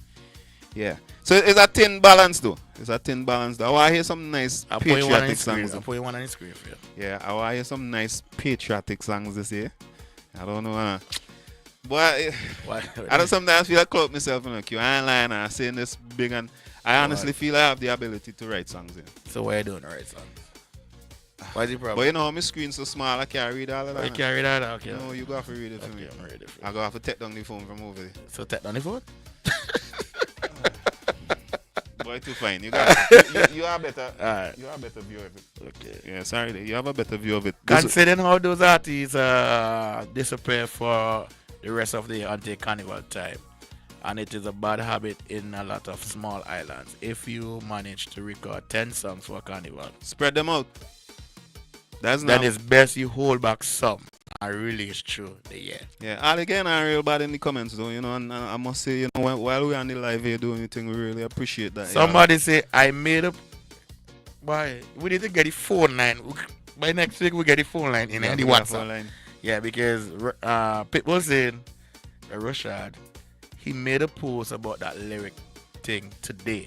Yeah. So it's a thin balance though. It's a thin balance though. I want to hear some nice patriotic songs. I'll put you one on the screen for you. Yeah, I want to hear some nice patriotic songs this year. I don't know. But I don't sometimes feel I caught myself in a queue. I ain't lying. I'm saying this big, and I honestly feel I have the ability to write songs. Yeah. So what are you doing to write songs? What's the problem? But you know, my screen's so small, I can't read all of that. You can't read that? Okay. No, you got to read it for me. I'm ready for I got to take down the phone from over there. So take down the phone? Boy, too fine. You got you have better. Alright. You have better view of it. Okay. Yeah, sorry, you have a better view of it. Considering how those artists disappear for the rest of the year until carnival time, and it is a bad habit in a lot of small islands. If you manage to record 10 songs for carnival, Spread them out. then it's best you hold back some and release through the year. Yeah, all again are real bad in the comments though, you know, and I must say, you know, while we're on the live here doing the thing, we really appreciate that. Somebody say, I made up. Why? We need to get the phone line. By next week, we get the phone line in the WhatsApp. Line. Yeah, because people saying, Rashad, he made a post about that lyric thing today.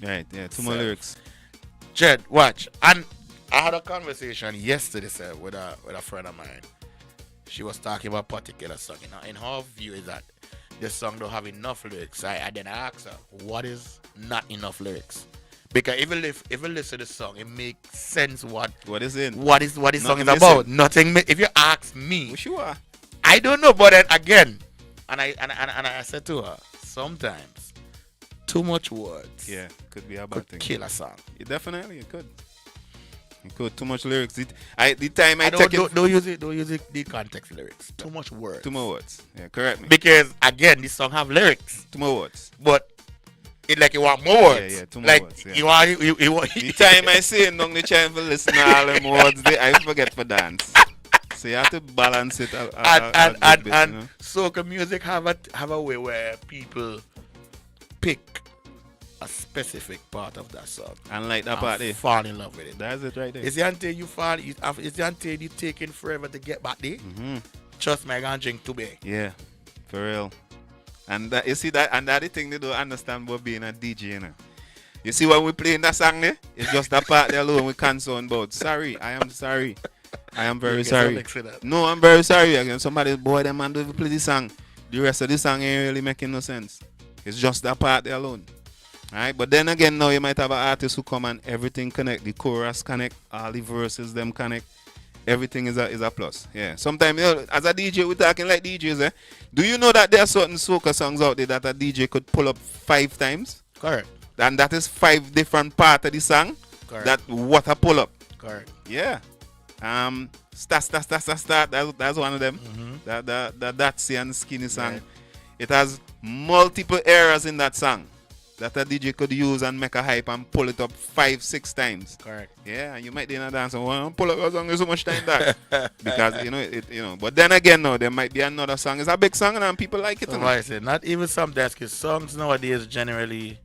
Right, yeah, two more lyrics. Jed, watch. And I had a conversation yesterday, sir, with a friend of mine. She was talking about a particular song. In her view is that the song don't have enough lyrics. I then I asked her, what is not enough lyrics? Because if you listen to the song, it makes sense what is it? What this song is missing. about. Nothing. If you ask me, Sure. I don't know. But then again, and I said to her, sometimes too much words, could be a bad could thing. kill a song. Definitely, it could. It could. Too much lyrics. Don't use it. Don't use it. The context lyrics. Too much words. Too more words. Yeah, correct me. Because again, this song have lyrics. Too more words. But it like you want more words. Yeah, too more like words. Yeah. You want. The time I say down the channel for listen to all them words, I forget for dance. So you have to balance it out. And you know? soca music have a way where people pick a specific part of that song And like that part there. fall in love with it. That's it right there. It's the until you fall. It's the until you taking forever to get back there. Trust me, I can't drink too big. Yeah, for real. And that, you see that, and that's the thing they don't understand about being a DJ, you know. You see when we playing that song there, it's just that part there alone we concerned about. Sorry, I am sorry. I am very sorry. No, I'm very sorry. Again, somebody, boy, them man don't play this song. The rest of the song ain't really making no sense. It's just that part there alone. Alright, but then again, now you might have an artist who come and everything connect. The chorus connect, all the verses them connect. Everything is a plus. Yeah. Sometimes, you know, as a DJ, we're talking like DJs. Eh? Do you know that there are certain soca songs out there that a DJ could pull up 5 times? Correct. And that is 5 different parts of the song. Correct. That what a pull up. Correct. Yeah. Start. That's one of them. That's and Skinny song. Right. It has multiple errors in that song that a DJ could use and make a hype and pull it up 5-6 times. Correct. Yeah, and you might be in a dance and well, pull up a song so much time that because you know. But then again, no, there might be another song. It's a big song and people like it. So I said, not even some dance, because songs nowadays generally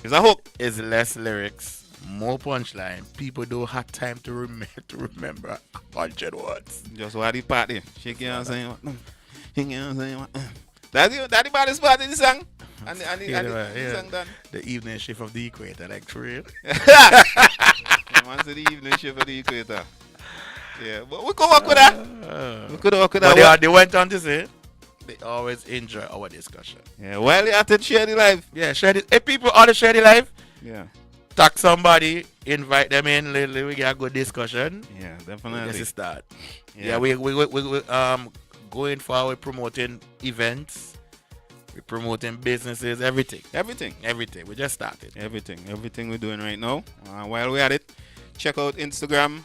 it's a hook. Is less lyrics, more punchline. People don't have time to remember 100 words. Just what the part there. Shake your hands and shake your hands and That's the baddest part of the song. And the song done. The evening shift of the equator, like for real. Once the evening shift of the equator. Yeah, but we could work with that. We could work with that. But they went on to say they always enjoy our discussion. Yeah, while you have to share the live. Yeah, share it. If people ought to share the live, yeah. Tag somebody, invite them in. We get a good discussion. Yeah, definitely. Let's start. Yeah, we going forward promoting events. We're promoting businesses, everything. We just started. Everything we're doing right now. While we're at it, check out Instagram,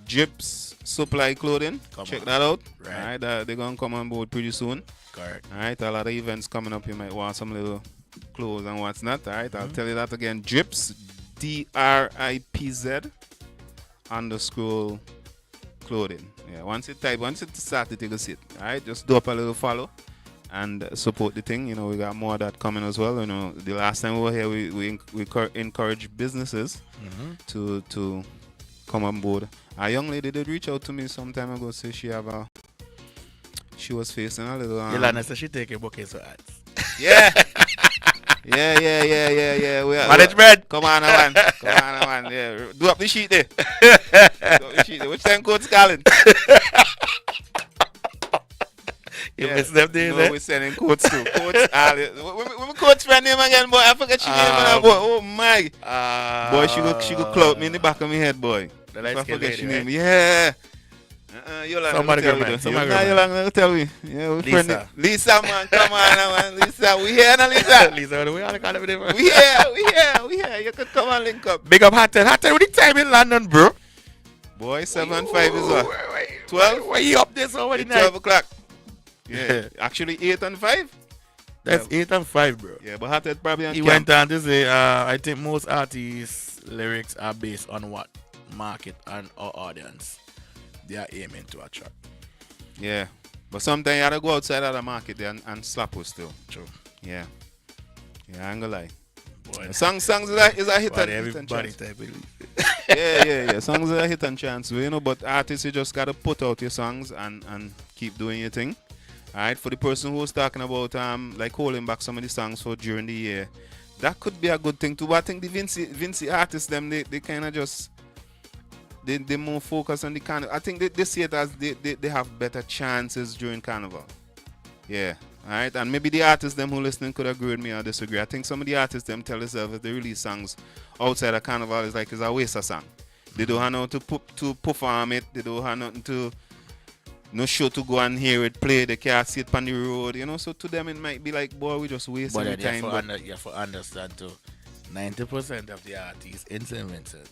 Drips Supply Clothing. Check that out. Right. All right, they're going to come on board pretty soon. Correct. All right, a lot of events coming up. You might want some little clothes and what's not. All right, I'll tell you that again. Drips, DRIPZ _ clothing. Yeah, once it started, you can see it. All right, just do up a little follow and support the thing. You know, we got more of that coming as well. You know, the last time we were here, we encourage businesses to come on board. A young lady did reach out to me some time ago, say she was facing a little Yolanda said she take a bouquet of ads. yeah. Yeah. Management. Come on, man. Yeah. Do up the sheet there. Do up the sheet there. Which time Coach Calling? You miss them days, no, we're sending Coach too. Coach Ali. When Coach friend name again, boy. I forget your name, boy. Oh my. Boy, she go clout me in the back of my head, boy. The If light I skin forget lady, your name. right? Yeah. Somebody tell go, man. you. Somebody go, man. Yolanda tell me. Yeah, we Lisa. friend. Lisa, man. Come on, man. Lisa, we here now, Lisa. Lisa, we all call them. We here. You could come and link up. Big up Hatton. Hatton, what the time in London, bro? Boy, 7 5 is what? 12? Why you up there so many 12 nights? o'clock. Yeah. Actually 8 and 5. That's 8 and 5, bro. Yeah, but Hatted probably on He camp. went on to say, I think most artists' lyrics are based on what market and or audience they are aiming to attract. Yeah. But sometimes you gotta go outside of the market there and slap us still. True. Yeah. Yeah, I ain't gonna lie. Boy, Songs is a hit but and everybody chance. type of Yeah. Songs are a hit and chance, you know, but artists, you just gotta put out your songs and keep doing your thing. Alright, for the person who was talking about like holding back some of the songs for during the year, that could be a good thing too. But I think the Vinci artists them they kinda just they more focus on the carnival. I think they see it as they have better chances during carnival. Yeah. Alright, and maybe the artists them who listening could agree with me or disagree. I think some of the artists them tell themselves if they release songs outside of carnival is like it's a waste of song. They don't have nothing to perform it. They don't have nothing to no show to go and hear it play. They can't see it on the road, you know. So to them it might be like, boy, we just wasting But time. you have to understand too, 90% of the artists in St. Vincent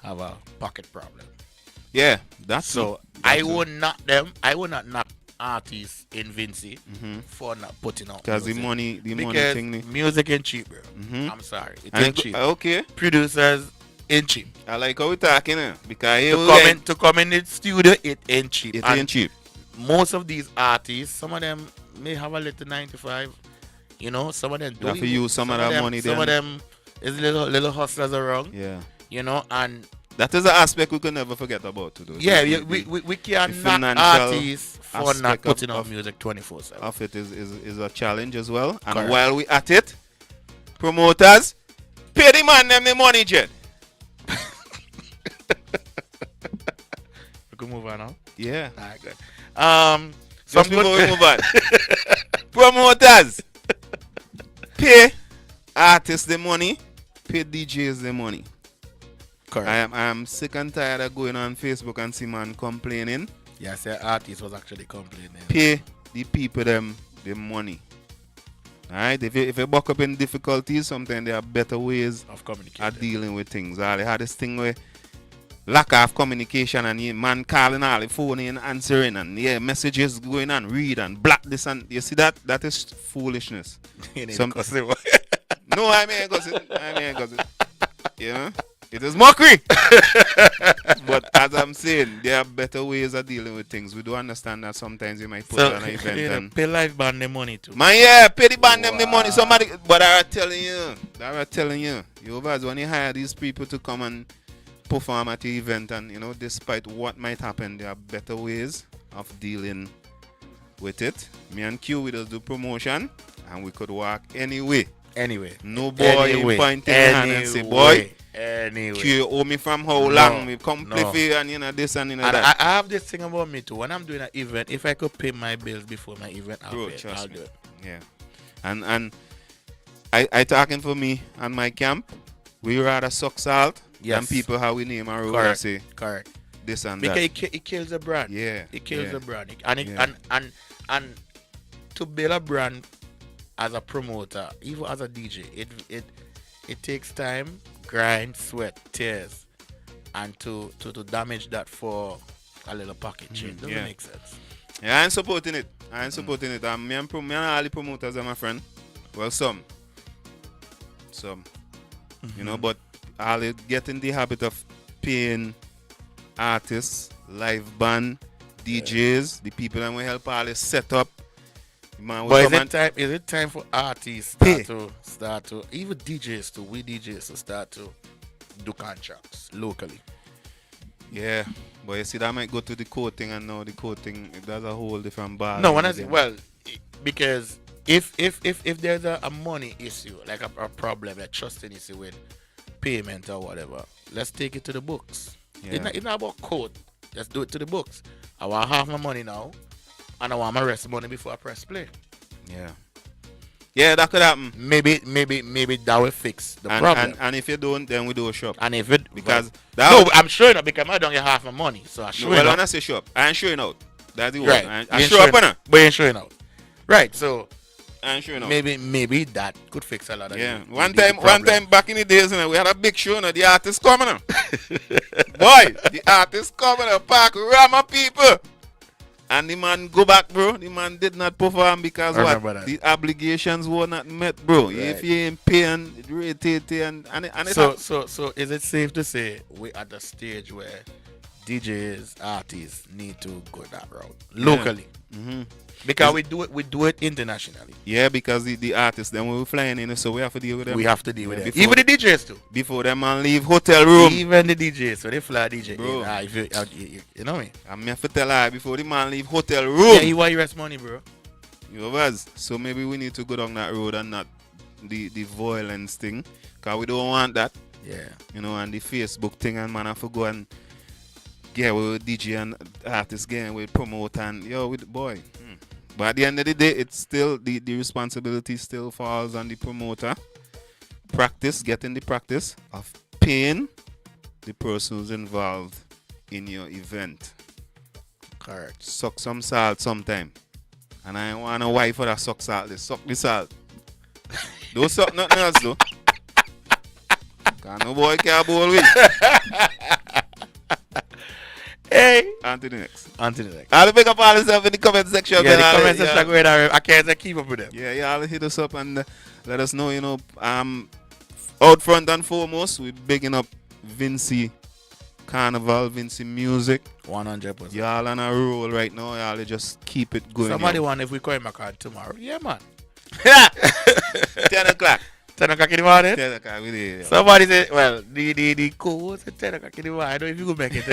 have a pocket problem. Yeah, that's So I would not knock artists in Vinci for not putting out because the music. money Because thing. music ain't cheap, bro. Mhm. I'm sorry, it And ain't cheap. okay, Producers ain't cheap. I like how we talking because here To come in the studio, it ain't cheap. it And ain't cheap. most of these artists, some of them may have a little 95. You know, some of them You have to use some of that them, money Some then. of them is little hustlers around. Yeah, You know, and that is an aspect we can never forget about to do. yeah, The- we can't the knock financial artists for not aspect putting of- out music 24/7. of it is a challenge as well. And Correct. while we at it, promoters, pay the man them the money, Jet. We can move on now. Yeah. Alright, good. Just Some before we good. move on. Promoters, pay artists the money, pay DJs the money. Correct. I am sick and tired of going on Facebook and see man complaining. Yes, the artist was actually complaining. Pay the people them the money. Alright, if you buck up in difficulties, sometimes there are better ways Of communication. of dealing with things. All they had this thing where lack of communication and man calling all the phone and answering and messages going on, read and block this and you see that is foolishness. You need Some- to cuss him. No, I mean because it. You know? It is mockery. But as I'm saying, there are better ways of dealing with things. We do understand that sometimes you might put So, on an event you know, and pay live band the money too. man, yeah, pay the band them the money. Somebody, but I was telling you, you guys, when you hire these people to come and perform at the event, and you know, despite what might happen, there are better ways of dealing with it. Me and Q, we just do promotion, and we could work anyway. Anyway. No boy pointing hand and say, boy, Anyway. Q, you owe me from how long? We come play for you, and you know this and you know And that. I have this thing about me too. When I'm doing an event, if I could pay my bills before my event, I'll Bro, pay it. trust I'll me. do it. Yeah. And I talking for me and my camp, we rather suck salt than Yes. people how we name our road and Correct. say Correct. this and Because that. it kills the brand. Yeah. It kills yeah. the brand. And, it, Yeah. and to build a brand as a promoter, even as a DJ, it takes time, grind, sweat, tears, and to damage that for a little pocket change. Doesn't yeah. make sense. Yeah, I ain't supporting it. Me and all the promoters are my friend. Well, some. You know, but I'll get in the habit of paying artists, live band, DJs, the people that will help all this set up. Man, will But come is it time for artists Pay. start to even DJs to start to do contracts locally? Yeah, but you see that might go to the court thing, and now the court thing that's a whole different ball. No, when I say because if there's a money issue, like a problem, a trusting issue with payment or whatever, let's take it to the books. Yeah. It's not about court. Let's do it to the books. I want half my money now, and I want my rest money before I press play. Yeah. Yeah, that could happen. Maybe that will fix the problem. And if you don't, then we do a shop. And if it Because I'm showing up because I don't get half my money, so I show well, up. when I say shop, I ain't showing out. That's the Right. word. I show up on it. But you ain't showing out. Right. So I ain't showing out. maybe that could fix a lot of Yeah. the One problem. time back in the days, we had a big show, the artist coming up. Boy, the artist coming up, park Rama people. And the man go back, bro. The man did not perform because I what? remember that. The obligations were not met, bro. Right. If you ain't paying, and it's So is it safe to say we at the stage where DJs, artists need to go that route locally? Mm-hmm. Because we do it internationally. Yeah, because the artists, then we were flying in, so we have to deal with them. We have to deal with Yeah, it. Even the DJs too. Before them man leave hotel room. Even the DJs, so they fly DJ. Bro. If you know me. I have to tell her before the man leave hotel room. Yeah, you want your rest money, bro. You know what? So maybe we need to go down that road and not the violence thing, because we don't want that. Yeah. You know, and the Facebook thing, and man have to go and get with DJ and artists again, we promote and with the boy. But at the end of the day, it's still the responsibility still falls on the promoter. Getting the practice of paying the person who's involved in your event. Correct. Suck some salt sometime. And I want a wife for that suck salt. They suck the salt. Don't suck nothing else though. Cause no boy can bowl with. Hey. On to the next. I'll pick up all this stuff in the comment section. Yeah, the comment section going on. I can't keep up with them. Yeah, I'll hit us up and let us know, out front and foremost, we're bigging up Vinci Carnival, Vinci Music. 100%. Y'all on a roll right now. Y'all just keep it going. Somebody wonder if we call him a card tomorrow. Yeah, man. 10 o'clock. 10 o'clock in the morning. 10 o'clock, we there. Somebody said, well, the code was at 10 o'clock in the morning. I don't know if you could make it.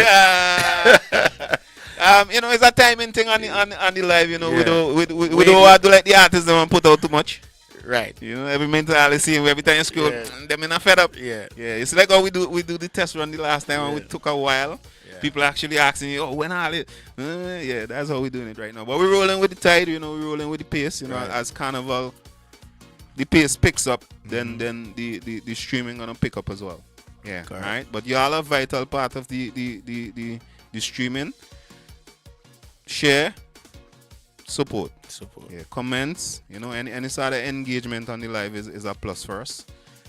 It's a timing thing on the live, Yeah. we don't want to let the artists don't put out too much. Right. Every mental I see every time you scroll, Yeah. them in a fed up. Yeah. Yeah, it's like how we do the test run the last time and we took a while. Yeah. People actually asking you, when are it? Yeah, that's how we're doing it right now. But we're rolling with the tide, we're rolling with the pace, Right. as Carnival, the pace picks up, then the streaming gonna pick up as well. Yeah, Correct. all right. But y'all are a vital part of the streaming. Share, support. Yeah, comments, any sort of engagement on the live is a plus for us.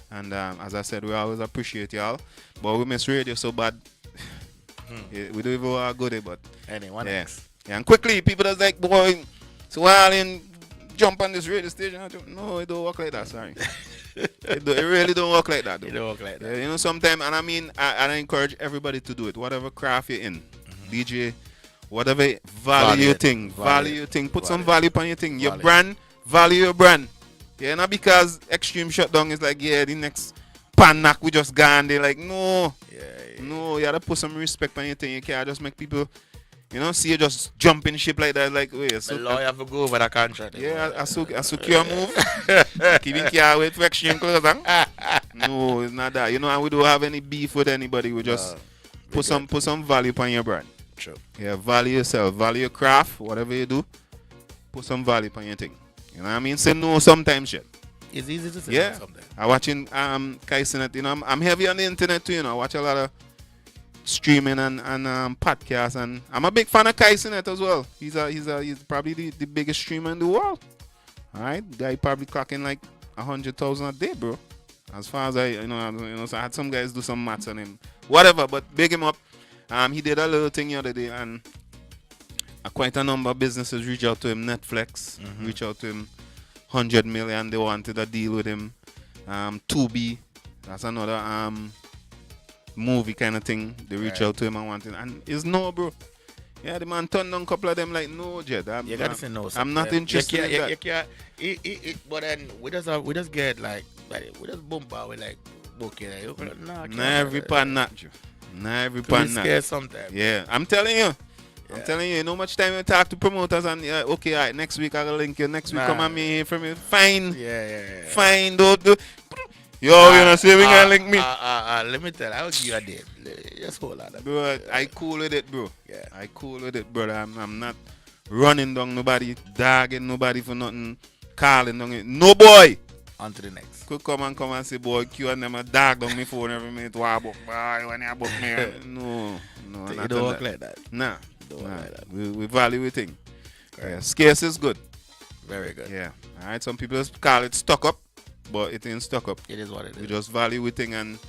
And as I said, we always appreciate y'all. But we miss radio so bad. Yeah, we don't even want to go there, but Anyone yeah. else? Yeah, and quickly, people just like, boy, so while in jump on this radio station, no, it don't work like that, sorry. it really don't work like that, though. It don't work like that. Yeah, sometimes, and I mean, I encourage everybody to do it, whatever craft you're in, DJ, whatever value your thing, put some value upon your thing, your brand, value your brand. Yeah, not because extreme shutdown is like, the next panic we just gone, they like, no, no, you gotta put some respect on your thing. You can't just make people, see you just jumping ship like that, like, wait, The lawyer have to go over the contract. yeah, I secure move. Keeping care with for extreme clothes, huh? No, it's not that. And we don't have any beef with anybody. We just put some value upon your brand. True. Yeah, value yourself, value your craft, whatever you do. Put some value upon your thing. You know what I mean? Say no sometimes, shit. It's easy to say Yeah. sometimes. I watching Kaisenet, I'm heavy on the internet too, I watch a lot of streaming and podcasts, and I'm a big fan of Kaisenet as well. He's probably the biggest streamer in the world. Alright? Guy probably clocking like 100,000 a day, bro. As far as so I had some guys do some maths on him. Whatever, but big him up. He did a little thing the other day, and quite a number of businesses reach out to him. Netflix reach out to him, 100 million. They wanted a deal with him. 2B, that's another movie kind of thing. They reach out to him and wanted, and it's no, bro. Yeah, the man turned down a couple of them like, no, Jed. You gotta say no. I'm not interested in that. You can't, but then we just get like we just bombard with like booking. Nah, every pan not you. Nah, every Could be pan not. scared sometimes. Yeah, I'm telling you. I'm Yeah. telling you, no much time you talk to promoters and okay, all right, next week I'll link you. Next week Nah. come and me hear from you. Fine. Yeah. Fine, don't do. Yo, you know, see, we can link me. Let me tell you, I'll give you a day. Just hold on. Bro, I cool with it, bro. Yeah. I cool with it, brother. I'm not running down nobody, dogging nobody for nothing, calling down it. No boy On to the next. could come and say, boy, Q and them a dog down me phone every minute. Why book, boy, when you book me? No, You not don't on work that. like that. Nah, Don't work like that. we value it thing. Correct. Yeah, scarce is good. Very good. Yeah. All right. Some people call it stuck up, but it ain't stuck up. It is what it We is. just value it thing and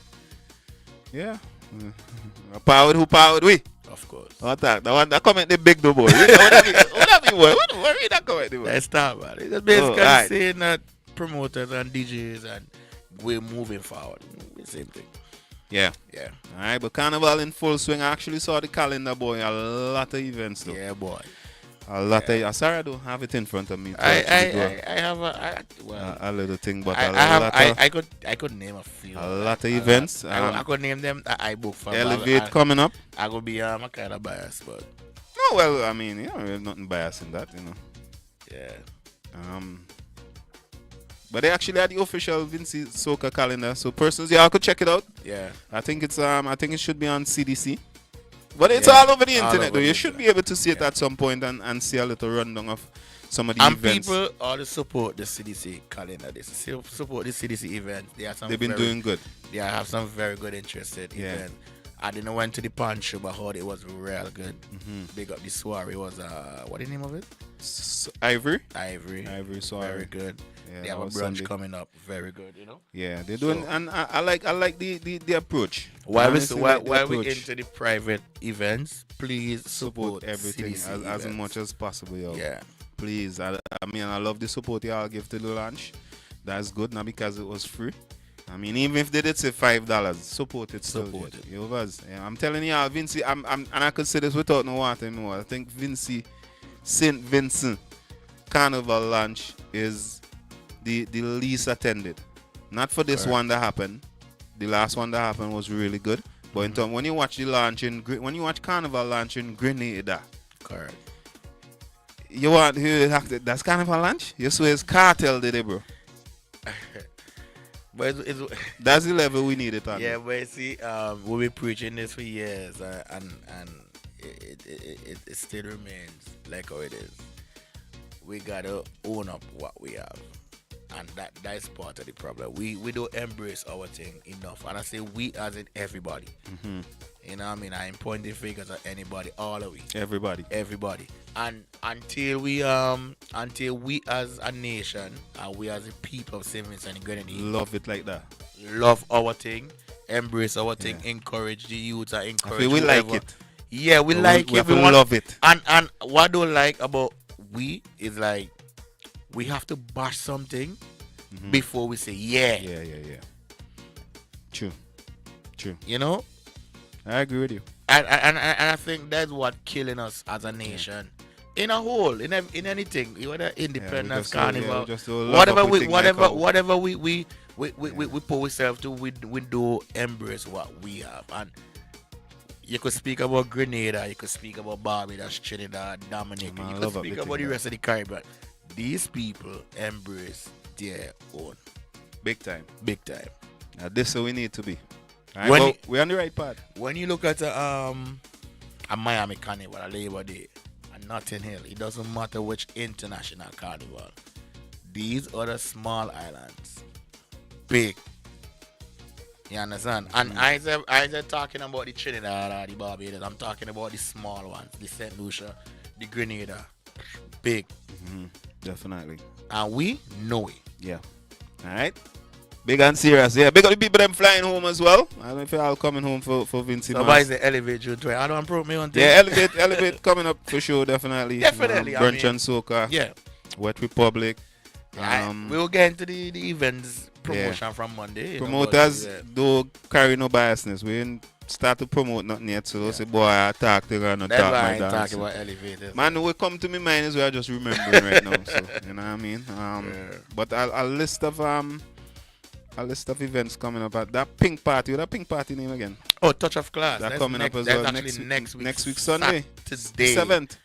yeah. Powered who powered we. Of course. What that? The one that comment the big though boy. What that mean boy? What mean that comment the boy? Let's start, man. It's basically alright. saying that promoters and DJs and we're moving forward. Same thing. Yeah. Yeah. All right, but Carnival in full swing. I actually saw the calendar, boy. A lot of events though. Yeah, boy. A lot of. Sorry, I don't have it in front of me. To I actually do have a a little thing, but I could name a few. a lot of events. I could name them that I book for. Elevate coming up. I could be a kind of biased, but No, well, I mean, you know, there's nothing biased in that, you know. yeah. But they actually had the official Vinci Soca calendar, so persons, y'all could check it out. Yeah. I think it should be on CDC. But it's Yeah, all over the all internet, over though. the You should be able to see it at some point and see a little rundown of some of the And events. people ought to support the CDC calendar. They support the CDC event. They have some They've been doing good. They have some very good interested Yeah. event. I didn't went to the punch show, but heard it was real good. Big up the soiree. It was what the name of it? Ivory? Ivory. Ivory soiree. Very good. Yeah, They that have a was brunch Sunday. coming up. Very good. You know. Yeah, they're doing, and I like the approach. While Honestly, like the we approach. into the private events, please Support support everything CDC as events. much as possible, yo. Yeah. Please, I mean, I love the support y'all give to the launch. That's good, not because it was free. I mean, even if they did say $5, support it. Still Support good. it. You was. Yeah, I'm telling y'all, Vinci. And I could say this without no water anymore. I think Vinci, Saint Vincent Carnival launch is the least attended. Not for this Correct. one that happened. The last one that happened was really good. But in terms, when you watch the launch when you watch Carnival launch in Grenada, Correct. you want that's Carnival launch? You swear it's cartel did it, bro. But it's That's the level we need it on. yeah, but see, we've been preaching this for years, and it still remains like how it is. We gotta own up what we have, and that's part of the problem. We don't embrace our thing enough, and I say we as in everybody. You know what I mean? I ain't pointing fingers at anybody, all of we. Everybody. Everybody, and until we as a nation and we as a people of St. Vincent and Grenadine Love it like that. love our thing, embrace our thing, encourage the youth, and I encourage feel we like whoever. it. Yeah, we like we have to everyone. love it. And what I don't like about we is like we have to bash something before we say yeah. Yeah. True. You know? I agree with you. And I think that's what killing us as a nation. In a whole, in anything, whether independence, just carnival, we just love whatever up we, with thing like whatever, how- we put ourselves to, we do embrace what we have. And you could speak about Grenada, you could speak about Barbados, Trinidad, Dominica, Man, I you could love up speak the about thing, the rest of the Caribbean. These people embrace their own, Big time. big time. Now this is where we need to be. Right, When well, you- we're on the right path. When you look at a Miami Carnival, a Labor Day, a Notting Hill, it doesn't matter which international carnival. These are the small islands, big. You understand? And I ain't talking about the Trinidad or the Barbados. I'm talking about the small ones, the St. Lucia, the Grenada, big. Definitely. And we know it. Yeah. All right. Big and serious. Yeah. Big up the people them flying home as well. I don't know if you're all coming home for Vinci. Somebody's the elevate you to it. I don't prove me on thing. Yeah, elevate coming up for sure. Definitely. Definitely, I Brunch mean, and Soca. Yeah. Wet Republic. We will get into the events promotion from Monday. you know, Promoters but, yeah. don't carry no biasness. We ain't start to promote nothing yet. So say, boy, I talk to her and That's talk why I my ain't dance. talking about elevators. Man, what come to my mind is we are just remembering right now. So you know what I mean. But a list of a list of events coming up. At that pink party, what that pink party name again? Oh, Touch of Class. That That's coming next, up as that's well actually next week Sunday, Saturday. 7th.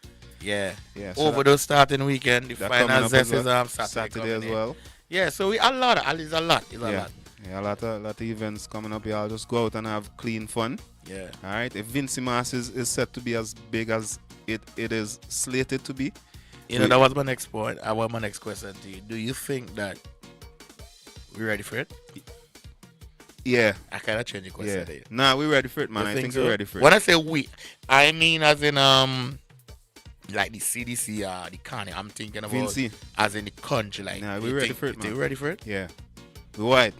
Yeah. Yeah, so Overdose starting weekend. The that final coming up as zest is well. Saturday Saturday as coming in. well. Yeah, so we a lot. At least a lot. It's a Yeah. lot. Yeah, a lot of events coming up. Y'all just go out and have clean fun. Yeah. All right. If Vincy Mass is set to be as big as it is slated to be, You know, that was my next point. I want my next question to you. Do you think that we're ready for it? yeah, I kind of change the question yeah. to you. Nah, we're ready for it, man. You I think so? we're ready for it. When I say we, I mean as in like the CDC, the county. I'm thinking about Vincy. as in the country. Like, Nah, you we're ready think- for it, you think man. we're ready for it? Yeah, we want.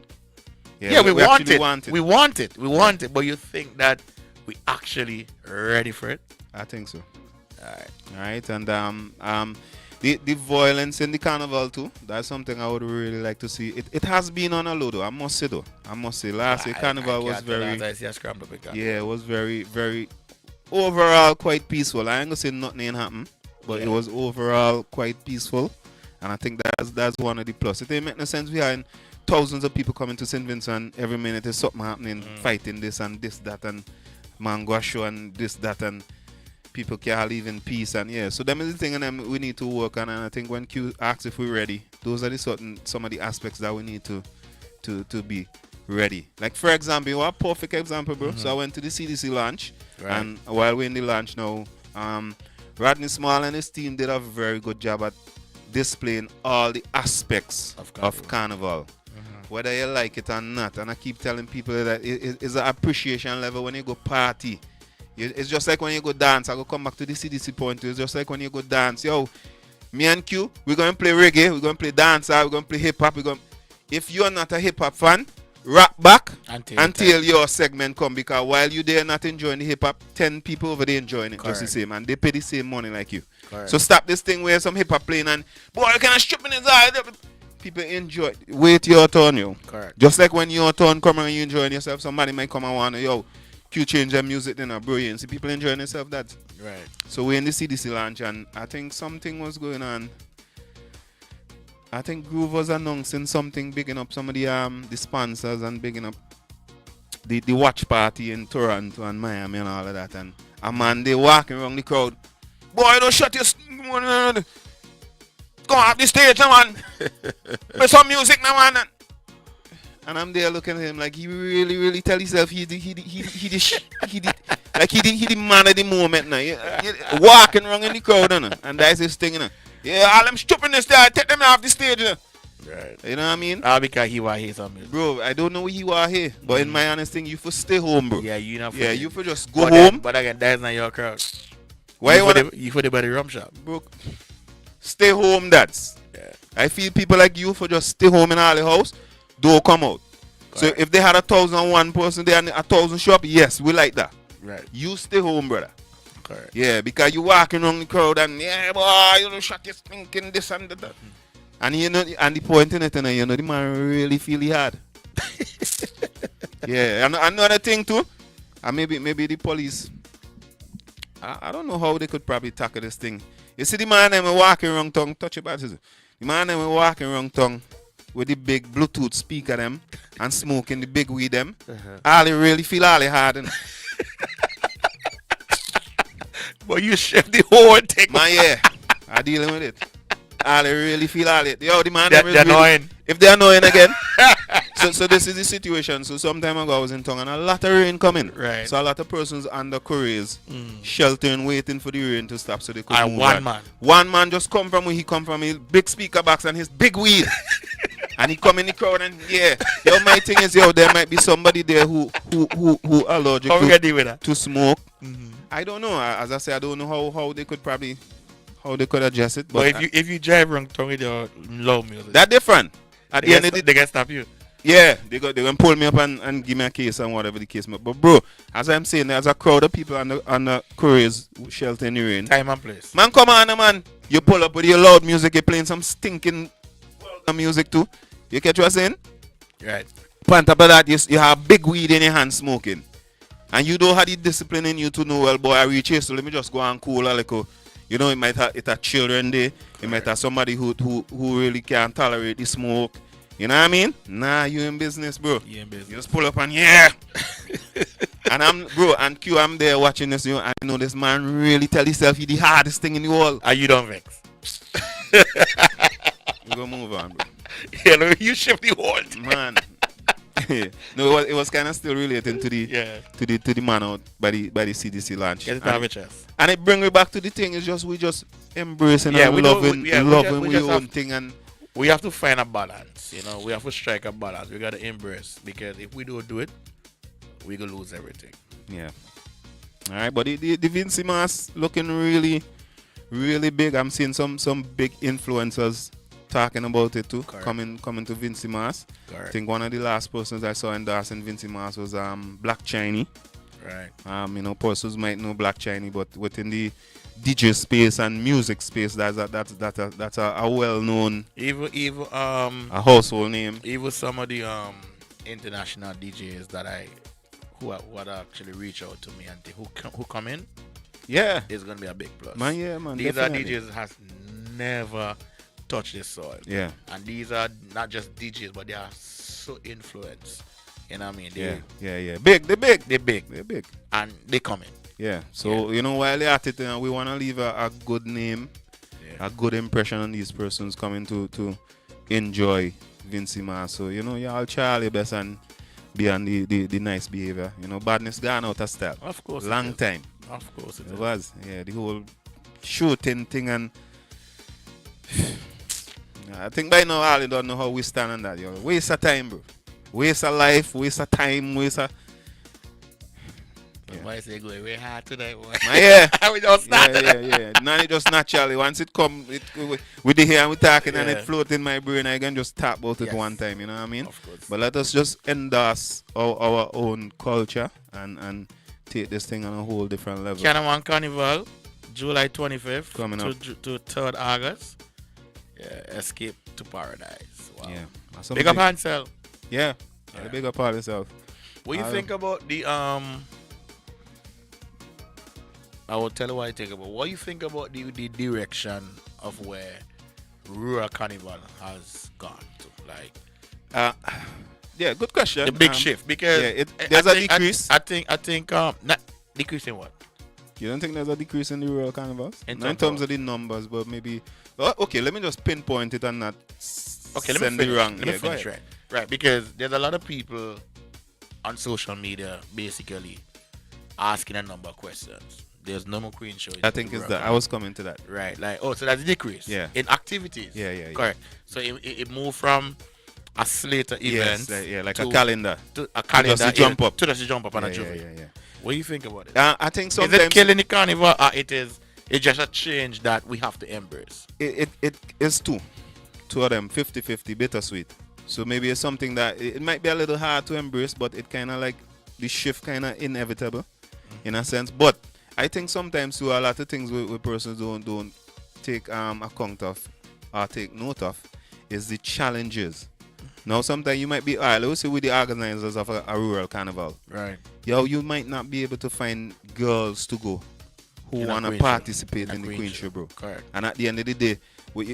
Yeah, we want actually it. want it. We want it. We want it. But you think that we actually ready for it? I think so. All right. All right, and the violence in the carnival too. That's something I would really like to see. It has been on a low though. I must say though. I must say last year carnival was very. Yeah, it was very overall quite peaceful. I ain't gonna say nothing ain't happened, but it was overall quite peaceful, and I think that's one of the plus. It ain't make no sense behind thousands of people coming to St. Vincent every minute. There's something happening, fighting this and this that and mango show and this that and. People can't live in peace and yeah. So them is the thing and them we need to work on, and I think when Q asks if we're ready, those are the some of the aspects that we need to be ready. Like for example, what perfect example, bro. So I went to the CDC launch and while we're in the launch now, Rodney Small and his team did a very good job at displaying all the aspects of carnival. Whether you like it or not, and I keep telling people that it's an appreciation level when you go party. It's just like when you go dance. I go come back to the CDC point. It's just like when you go dance. Yo, me and Q, we're going to play reggae. We're going to play dancer. We're going to play hip-hop. If you're not a hip-hop fan, rap back until your segment come. Because while you there not enjoying the hip-hop, 10 people over there enjoying it just the same. And they pay the same money like you. So stop this thing where some hip-hop playing and, boy, you can't strip in his eye. People enjoy it. Wait your turn, yo. Just like when your turn come and you enjoying yourself, somebody might come and want to, yo, Q change their music, then bro, you see people enjoying themselves. That right. So we're in the CDC launch, and I think something was going on. I think Groove was announcing something, bigging up some of the sponsors and bigging up the watch party in Toronto and Miami and all of that. And a man they walking around the crowd. Boy, don't shut your go off the stage, now, man. Play some music, now, man. And I'm there looking at him like he really tell himself he the man of the moment now. He walking around in the crowd, and that's his thing, Yeah, all them stupidness there, take them off the stage, Right. You know what I mean? Because he was here some music. Bro, I don't know what he was here, but in my honest thing, you for stay home, bro. Yeah, you know. Yeah, you for just go home. But again, that's not your crowd. Why you wanna? You for the body rum shop, bro? Stay home, that's. Yeah. I feel people like you for just stay home in all the house. Don't come out. Correct. So if they had 1,001 person there and 1,000 shop, yes, we like that. Right. You stay home, brother. Correct. Yeah, because you walking around the crowd and yeah, boy, you know, shut your thinking this and that. And you know, and the point in it, you know, the man really feel he hard. Yeah, and another thing too, and maybe the police. I don't know how they could probably tackle this thing. You see the man them walking around tongue, touch your batteries. The man them walking around tongue with the big Bluetooth speaker them and smoking the big weed them. All they really feel all they hard. And but you shift the whole thing. man, yeah, I dealing with it. All they really feel all it. Yo, the man They're them is annoying. really, if they're annoying again. So this is the situation. So some time ago I was in town and a lot of rain coming. Right. So a lot of persons under couriers sheltering, waiting for the rain to stop so they could move one on. man. One man just come from where he come from, his big speaker box and his big weed. And he come in the crowd and yeah. Yo, my thing is, yo, there might be somebody there who allergic to smoke. I don't know. As I say, I don't know how they could probably adjust it. But if you drive wrong tongue with your low music, that's different. At the end of the they can stop you. yeah, they gonna pull me up and give me a case and whatever the case may be. But bro, as I'm saying, there's a crowd of people on the couriers shelter in the rain. Time and place. Man, come on, man. You pull up with your loud music, you're playing some stinking music too. You catch what I'm saying? Right. On top of that, you have big weed in your hand smoking. And you don't have the discipline in you to know, well, boy, I reach here, so let me just go and cool a little. You know, it might have children there. It might have somebody who really can't tolerate the smoke. You know what I mean? Nah, you in business, bro. You in business. You just pull up and yeah. And I'm bro, and Q, I'm there watching this. You know, I know this man really tell himself he the hardest thing in the world. Are you don't vex? We gonna move on, bro. You know, you shift the world. Man. No, it was kind of still relating to the to the man out by the CDC launch. Get it out of your chest. And it bring me back to the thing. It's just we just embracing Yeah, and we loving, loving we we just own have- thing and We have to find a balance. You know, we have to strike a balance. We gotta embrace, because if we don't do it, we gonna lose everything. yeah. All right, but the Vinci Mas looking really, really big. I'm seeing some big influencers talking about it too. Correct. Coming to Vinci Mas. I Correct. think one of the last persons I saw endorsing Vinci Mas was Black Chiney. Right. You know, persons might know Black Chiney, but within the DJ space and music space, that's a well-known, Even a household name. even some of the international DJs that who would actually reach out to me and who come in, Yeah, is gonna be a big plus. man. Yeah, man. These definitely. are DJs has never touched this soil. Yeah, And these are not just DJs, but they are so influenced. You know what I mean? yeah. Big, they're big. They're big. They're big. And they come in. Yeah. So you know, while they're at it, we want to leave a good name, Yeah. a good impression on these persons coming to enjoy Vinci Mas. So you know, y'all try your best and be on the nice behavior. You know, badness gone out of style. Of course. Long it is. time. Of course it It is. was. Yeah, the whole shooting thing and. I think by now all you don't know how we stand on that, yo. Waste of time, bro. Waste of life, waste of time, waste of. Why say going way hard today, boy? Yeah. We don't start. Yeah. Now it just naturally. Once it come, with the hair and we talking and Yeah. it float in my brain, I can just tap about it Yes. one time, you know what I mean? Of course. But let us just endorse our own culture and take this thing on a whole different level. Canaman Carnival, July 25th Coming to, up. to 3rd August. Yeah, Escape to Paradise. Wow. Yeah. Big up Hansel. Yeah. Yeah. Big up all yourself. What you think about the I will tell you what I think about. What you think about the direction of where rural carnival has gone to? Like Yeah, good question. the big shift, because yeah, there's a decrease. I think not decrease in what? You don't think there's a decrease in the rural carnivals? In Not in terms terms of the numbers, but maybe. Oh, okay, let me just pinpoint it and not Okay, send let me it finish. wrong. Let me Yeah, go finish, ahead. right, because there's a lot of people on social media basically asking a number of questions. There's no more Queen show. I think it's that. I was coming to that. Right, like, oh, so that's a decrease. Yeah. In activities. Yeah. Correct. So it moved from a slate of Yes, events, like to a calendar. to a calendar, just a jump up. to just a jump up on a Yeah, jury. yeah. What do you think about it? I think Is sometimes it killing the carnival, or it's just a change that we have to embrace? it is two of them 50-50 bittersweet. So maybe it's something that it might be a little hard to embrace, but it kind of like the shift kind of inevitable in a sense. But I think sometimes too, a lot of things we persons don't take account of or take note of is the challenges. Now sometimes you might be let's say with the organizers of a rural carnival, Right. you might not be able to find girls to go who In a want to queen show. participate In a in the queen queen show. show, bro. Correct. And at the end of the day,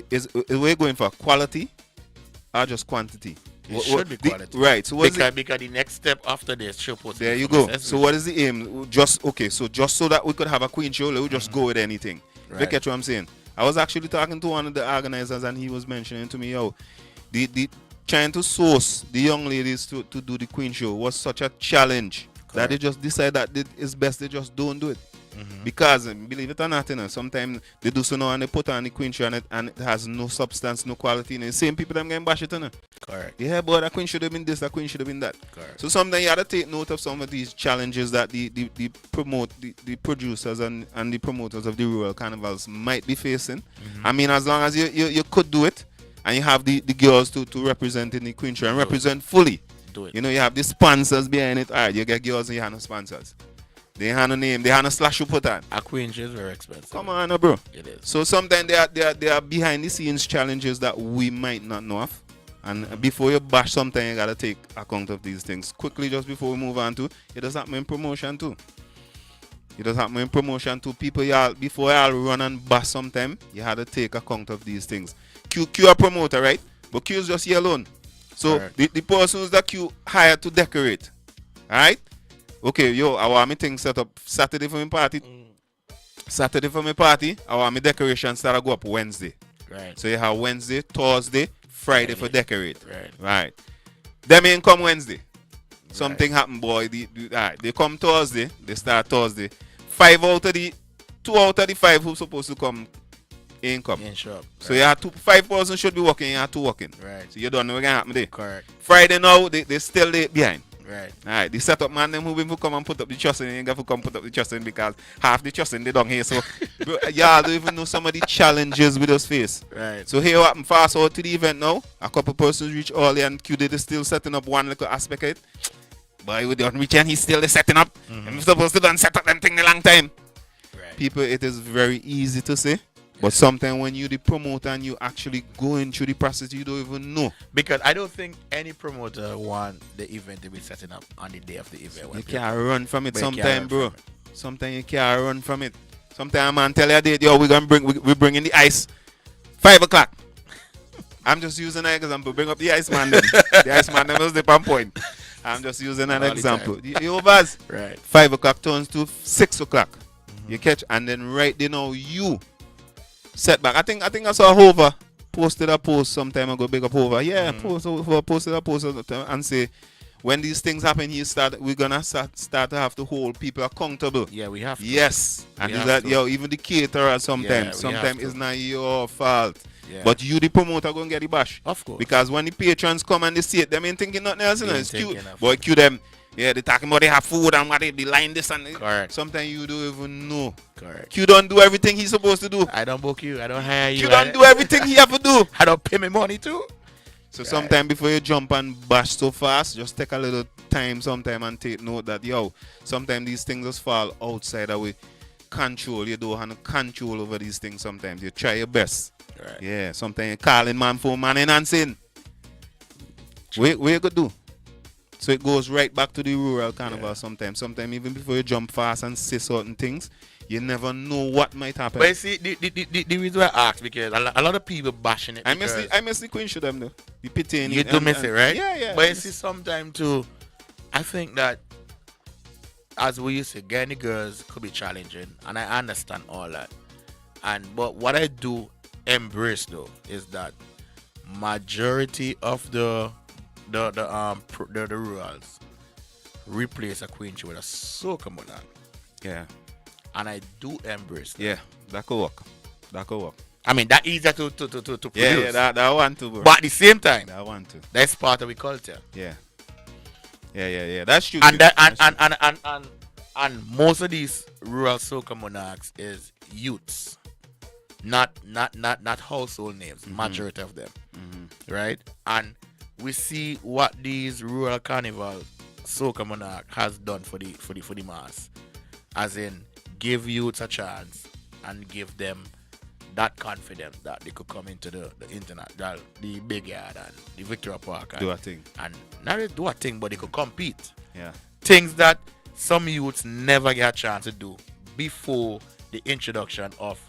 is we're going for quality or just quantity? It should be quality. Right. So what's Because the next step after this show post. there you go. So what is the aim? Just so that we could have a queen show, we just go with anything. Right. Look at what I'm saying. I was actually talking to one of the organizers and he was mentioning to me, the trying to source the young ladies to do the queen show was such a challenge that they just decide that it's best they just don't do it. Because believe it or not, sometimes they do so now and they put on the queen show and it has no substance, no quality. The same people them getting bash it, Correct. Yeah, but that queen should have been this, that queen should have been that. Correct. So sometimes you have to take note of some of these challenges that the producers and the promoters of the rural carnivals might be facing. I mean, as long as you could do it and you have the girls to represent in the queen show and represent fully. Do it. You know, you have the sponsors behind it. All right, you get girls and you have no sponsors. They have no name, they have no slash you put on. A queen show is very expensive. Come on, bro. It is. So sometimes there are behind the scenes challenges that we might not know of. And before you bash, sometimes you gotta take account of these things. Quickly, just before we move on to, it does happen in promotion too. It does happen in promotion too. People, before y'all run and bash sometime, you had to take account of these things. Q a promoter, right? But Q is just here alone. So Correct. the persons that you hire to decorate, alright? Okay, yo, I want me thing set up Saturday for my party. Saturday for my party, I want my decoration start to go up Wednesday. Right. So you have Wednesday, Thursday, Friday for decorate. Right. Right. Them ain't come Wednesday. Something happen, boy. Alright, they come Thursday. They start Thursday. 2 out of the 5 who supposed to come ain't come. In shop. So you have 5 person should be working. You have 2 working. Right. So you don't know what's gonna happen there. Correct. Friday now they still late behind. Right. Alright, the setup man them who will come and put up the trussing, ain't got to come put up the trussing because half the trussing they don't here. So bro, y'all don't even know some of the challenges with us face. Right. So here what happened fast forward to the event now. A couple persons reach early and Q did is still setting up one little aspect of it. But with the reach and he's still setting up. I'm supposed to done set up them thing a long time. Right. People, it is very easy to say. But sometimes when you the promoter and you actually going through the process, you don't even know. Because I don't think any promoter want the event to be setting up on the day of the event. You can't run from it But you can't sometimes, run bro. from it. Sometimes you can't run from it. Sometimes man tell you date, yo, we're bringing the ice 5 o'clock. I'm just using an example. Bring up the ice man then. The ice man then was the point. I'm just using an All the example. You overs. Right. 5 o'clock turns to 6 o'clock. You catch, and then right there now you set back. I think I saw Hova posted a post some time ago. Big up Hova. Yeah, posted a post and say when these things happen, we're gonna start to have to hold people accountable. Yeah, we have to. Yes, and We is have that to. yo, even the caterer Yeah, sometimes we have to. it's not your fault. Yeah. But you the promoter gonna get the bash. Of course. Because when the patrons come and they see it, them ain't thinking nothing else. You know, They it's ain't cute. thinking of Boy, it. cue them. Yeah, they talking about they have food and what they be line this and Correct. sometimes you don't even know. Correct. Q don't do everything he's supposed to do. I don't book you. I don't hire you. Q don't do everything he have to do. I don't pay me money too. So sometimes before you jump and bash so fast, just take a little time sometime and take note that, yo, sometimes these things just fall outside our control. You don't have control over these things sometimes. You try your best. Right. Yeah, sometimes you calling man for man and saying, what you could do? So it goes right back to the rural carnival sometimes. Sometimes even before you jump fast and say certain things, you never know what might happen. But you see, the reason why I asked, because a lot of people bashing it. I miss the Queen show them though. The pity in You it do and- miss it, right? Yeah. But you see, sometimes too, I think that, as we used to, getting the girls could be challenging, and I understand all that. But what I do embrace though is that majority of the rurals replace a Queen show with a soca monarch, Yeah. and I do embrace that. Yeah, that could work. I mean, that easier to produce. Yeah, that one too, bro. But at the same time, That one too. that's part of the culture. Yeah. That's true. And too. that and most of these rural soca monarchs is youths, not household names. Majority of them, right? And we see what these rural carnival soca monarch has done for the mass, as in give youths a chance and give them that confidence that they could come into the internet, the big yard and the Victoria Park and Do a thing. and not really do a thing, but they could compete. Yeah. Things that some youths never get a chance to do before the introduction of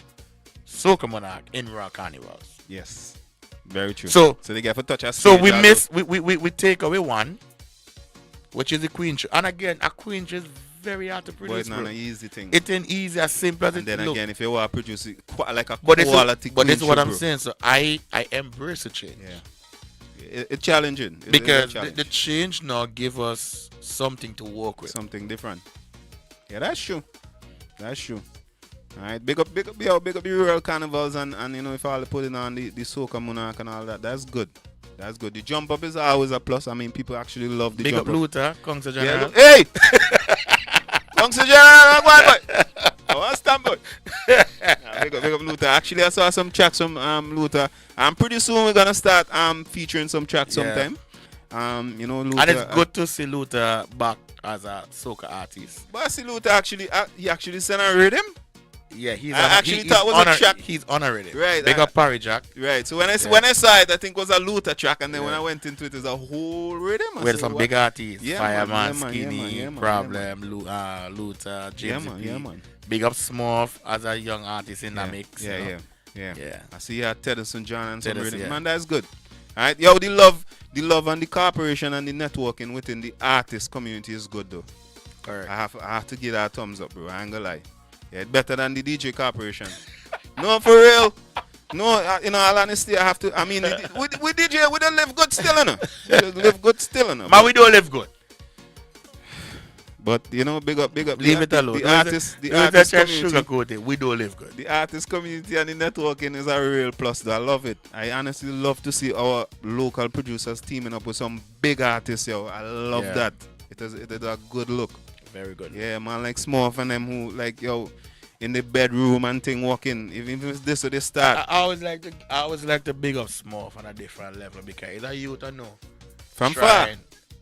Soca Monarch in rural carnivals. Yes. Very true. So they get for touch us. So we take away one, which is the Queen show. And again, a Queen show is very hard to But produce. it's not bro. an easy thing. It ain't easy, as simple as and it then look. again, if you want to produce it like a But quality this is Queen what show, I'm bro. saying. So I embrace the change. Yeah. It's challenging. It's a Because challenge. the change now give us something to work with. Something different. Yeah, that's true. All right, big up the rural carnivals and you know if all putting on the soca monarch and all that, that's good. The jump up is always a plus. I mean, people actually love the Big jump up Luther, Council General. Yeah, hey, Council General, go on, boy. I want to stand, boy. Big up Luther. Actually, I saw some tracks from Luther. Pretty soon we're gonna start featuring some tracks sometime. You know, Luther. And it's good to see Luther back as a soca artist. But I see Luther he actually sent a rhythm. Yeah, he's I actually thought it was a track. He's honored it. Right, Big up Parry Jack. Right. So when I saw it, I think it was a Luther track, and then when I went into it, it's a whole rhythm. I With said, some what? big artists. Yeah, Fireman, man, Skinny, yeah, man. Problem, Luther, James. Yeah, man. Big up Smurf as a young artist in the mix. you know. Yeah. Yeah. I see you had Tedderson John and some Tedderson, rhythm. yeah. Man, that's good. Alright, yo, the love and the cooperation and the networking within the artist community is good though. Correct. I have to give that a thumbs up, bro. I ain't gonna lie. Yeah, better than the DJ corporation. No, for real. No, in all honesty, I have to. I mean, we DJ, we don't live good still, innit? We don't live good still, innit? Man, we don't live good. But you know, big up. Leave it alone. The artist community. Sugarcoat it. We don't live good. The artist community and the networking is a real plus. Though. I love it. I honestly love to see our local producers teaming up with some big artists, yo. I love that. It is a good look. Very good. Yeah, man, like Smurf and them who like yo in the bedroom and thing walking. Even if it's this or this start. I always like to big up Smurf on a different level because he's a youth I know. From far.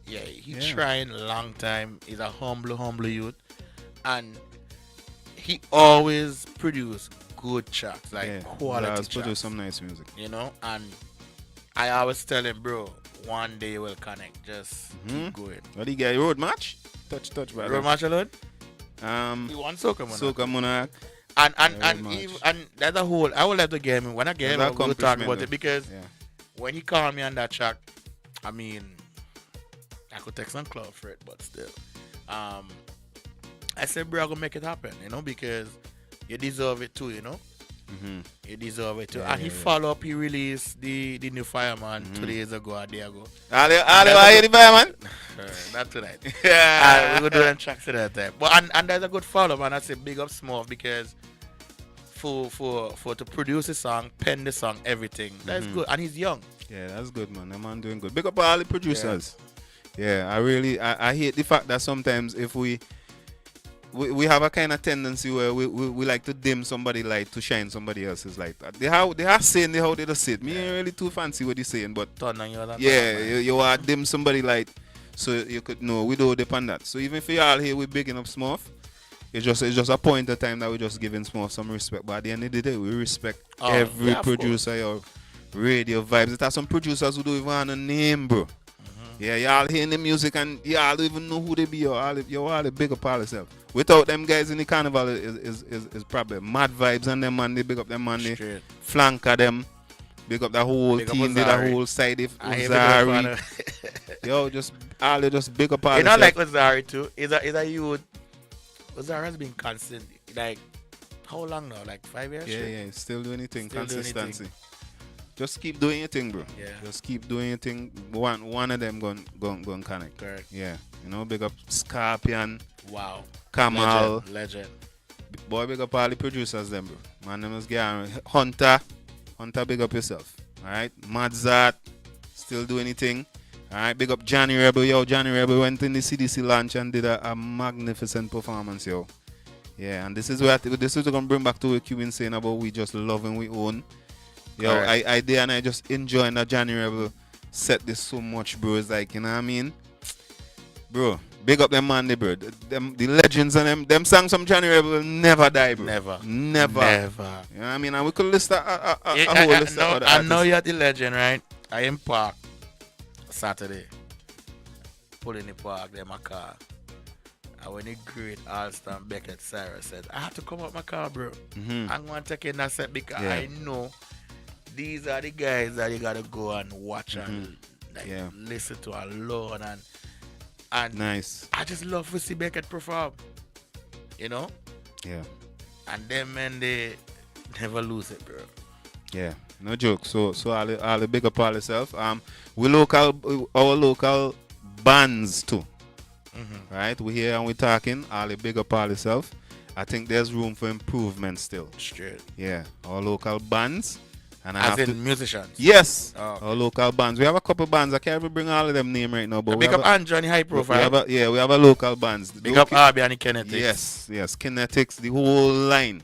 Yeah, he's trying a long time. He's a humble youth. And he always produce good tracks, like quality tracks. Produce some nice music. You know, and I always tell him, bro, one day we'll connect. Just keep going. What do you get? Road match? Touch, brother. Road match alone? He won Soca Monarch. Soca Monarch. And that's a whole. I would like to get him. When I get him, we'll talk about it because when he called me on that track, I mean, I could take some clout for it, but still, I said, bro, I'm gonna make it happen, you know, because you deserve it too, you know. You deserve it too. And he followed up. He released the new Fireman 2 days ago, a day ago. I hear the Fireman. Not tonight. We will do them tracks at that time. But and there's a good follow up, and I say big up Smurf because for to produce a song, pen the song, everything. That's good, and he's young. Yeah, that's good, man. That man doing good. Big up all the producers. Yeah, I hate the fact that sometimes if we have a kind of tendency where we like to dim somebody light to shine somebody else's light. They are saying how they just say it. Me ain't really too fancy what they saying, but you are dim somebody light so you could know we don't depend that. So even if you all here we bigging up Smurf, it's just a point of time that we just giving Smurf some respect. But at the end of the day, we respect every producer, your radio vibes. It has some producers who don't even have a name, bro. Yeah, y'all hearing the music and y'all don't even know who they be. You all the big up all yourself. Without them guys in the carnival is probably mad vibes and them man, they big up them man, they flanker them, big up the whole team, the whole side of Ozari. Yo, just big up all yourself. You know, like Ozari too. Is a youth. Ozari has been constant. Like how long now? Like 5 years? Yeah, still doing anything. Consistency. Just keep doing your thing, bro. Yeah. Just keep doing your thing. One of them going connect. Correct. Yeah. You know, big up Scorpion. Wow. Kamal. Legend. Boy, big up all the producers, them, bro. My name is Gary. Hunter, big up yourself. Alright. Madzat. Still doing anything. Alright. Big up Johnny Rebel. Yo, Johnny Rebel went in the CDC launch and did a magnificent performance, yo. Yeah, and this is what we're going to bring back to what you've been saying about we just loving we own. Yo, I did and I just enjoying that Johnny Rebel set this so much, bro. It's like, you know what I mean? Bro, big up them man, bro. The legends and them songs from Johnny Rebel will never die, bro. Never. You know what I mean? And we could list a whole list of other I know you're the legend, right? I am park Saturday. Pull in the park, there my car. And when the great All-Star Beckett Sarah said, I have to come out my car, bro. I'm going to take in that set because I know these are the guys that you gotta go and watch and listen to alone and nice. I just love to see Beckett perform, you know. Yeah. And them men they never lose it, bro. Yeah, no joke. So all the big up all yourself. Our local bands too. Right, we here and we talking. All the big up all yourself. I think there's room for improvement still. Straight. Yeah, our local bands. And as in musicians? Yes. Our local bands. We have a couple bands. I can't even bring all of them name right now. But big up Andrew and High Profile. We have a local bands. Big up Arby and Kinetics. Yes. Kinetics, the whole line.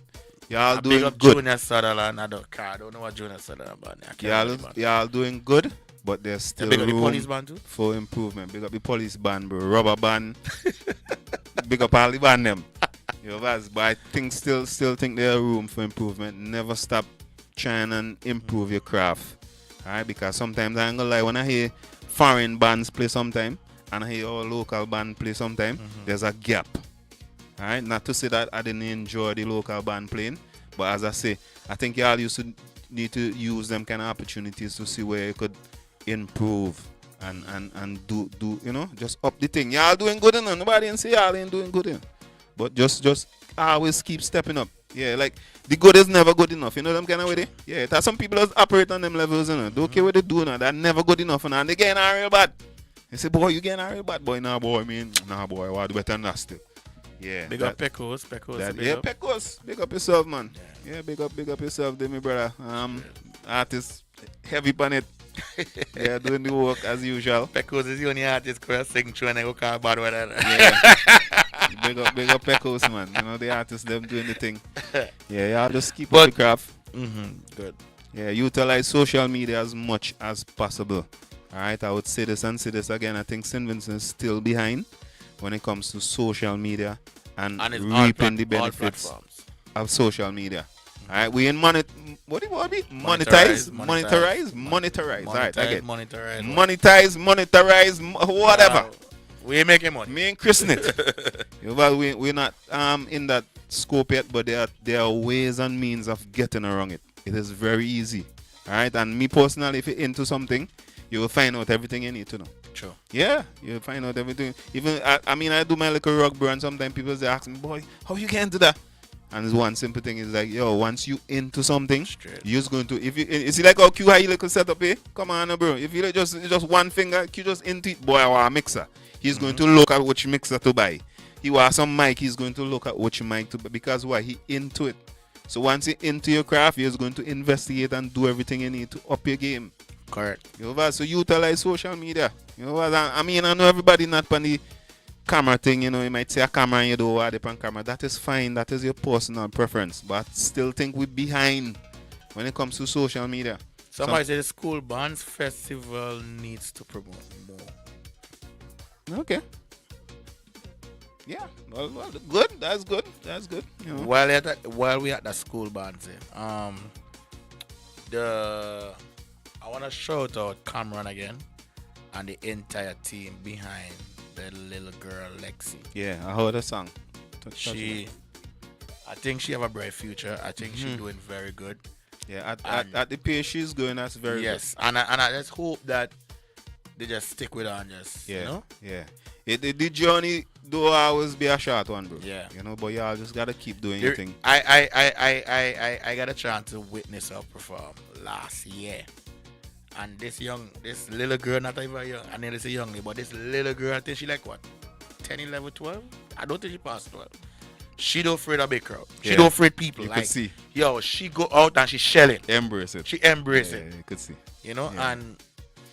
Y'all doing big up good. Junior Sutherland. I don't know what Junior Sutherland about. Y'all doing good, but there's still big up the room police band too? For improvement. Big up the police band, bro. Rubber band. Big up all the band them. But I think still think there's room for improvement. Never stop trying and improve your craft. Alright, because sometimes I ain't gonna lie, when I hear foreign bands play sometime and I hear our local band play sometime, there's a gap. Alright, not to say that I didn't enjoy the local band playing, but as I say, I think y'all need to use them kind of opportunities to see where you could improve and do just up the thing. Y'all doing good enough. Nobody ain't say y'all ain't doing good enough. But just always keep stepping up. Yeah, like the good is never good enough. You know them kind of way. Yeah, there's some people that operate on them levels, Don't care what they do now. They're never good enough, and they getting real bad. They say, boy, you getting real bad, boy. Nah, boy, nah, boy, I do better than that still. Yeah. Big up Pecos. Pecos. Big up yourself, man. Yeah, big up yourself, there, my brother. Artist, heavy on it. Yeah, doing the work as usual. Pecos is the only artist who sing through and I go call bad weather. Yeah. big up Pecos, man. You know, the artists, them doing the thing. Yeah, y'all just keep up the craft. Good. Yeah, utilize social media as much as possible. Alright, I would say this and say this again. I think St. Vincent is still behind when it comes to social media and reaping the benefits of social media. Alright, we in monetize. Alright, again. Monetize, whatever. We ain't making money. Me ain't christening it. Well, we're not in that scope yet, but there are ways and means of getting around it. It is very easy. Alright, and me personally, if you're into something, you will find out everything you need to know. Sure. Yeah, you'll find out everything. Even I do my little rock bro, and sometimes people say, ask me, boy, how you get into that? And it's one simple thing is like, yo, once you into something, you're just going to, if you see like how Q how you little setup here? Come on, bro. If you just one finger, Q just into it, boy, I want a mixer. He's going to look at which mixer to buy. He wants some mic, he's going to look at which mic to buy. Because why? He into it. So once you're into your craft, you're going to investigate and do everything you need to up your game. Correct. You know, so utilize social media. You know what? I mean, I know everybody not on the camera thing, you might say a camera and you don't want it on camera. That is fine. That is your personal preference. But still think we're behind when it comes to social media. Somebody said the school bands festival needs to promote more. Okay. Yeah. Well, good. That's good. You know. While we at the school bands, I want to shout out Cameron again and the entire team behind the little girl Lexi. Yeah, I heard a song. I think she have a bright future. I think she's doing very good. Yeah, at the pace she's going, that's very good. Yes, and I just hope that they just stick with her and just, yeah. The journey do always be a short one, bro. Yeah. But y'all just gotta keep doing your thing. I got a chance to witness her perform last year. And this little girl, not even young, I nearly say young, but this little girl, I think she like what? 10, 11, 12? I don't think she passed 12. She don't afraid of big crowd. She don't afraid people. You like, could see. Yo, she go out and she shelling. Embrace it. She embrace it. Yeah, you could see. And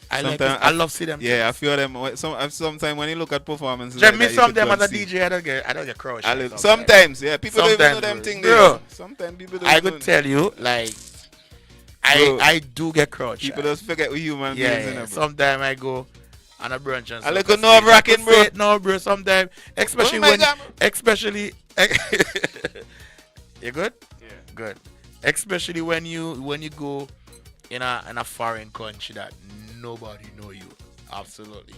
I love see them. Yeah, I feel them. Sometimes when you look at performances, just me sometimes as a DJ, I don't get crushed. Sometimes, yeah, people don't even know them things. Bro, sometimes people don't. I could tell you, like, I do get crushed. People just forget we human beings. Yeah. Sometimes I go on a brunch and I look nerve-wracking, bro. No, bro. Sometimes, especially you good? Yeah. Good. Especially when you go in a foreign country that nobody know you. Absolutely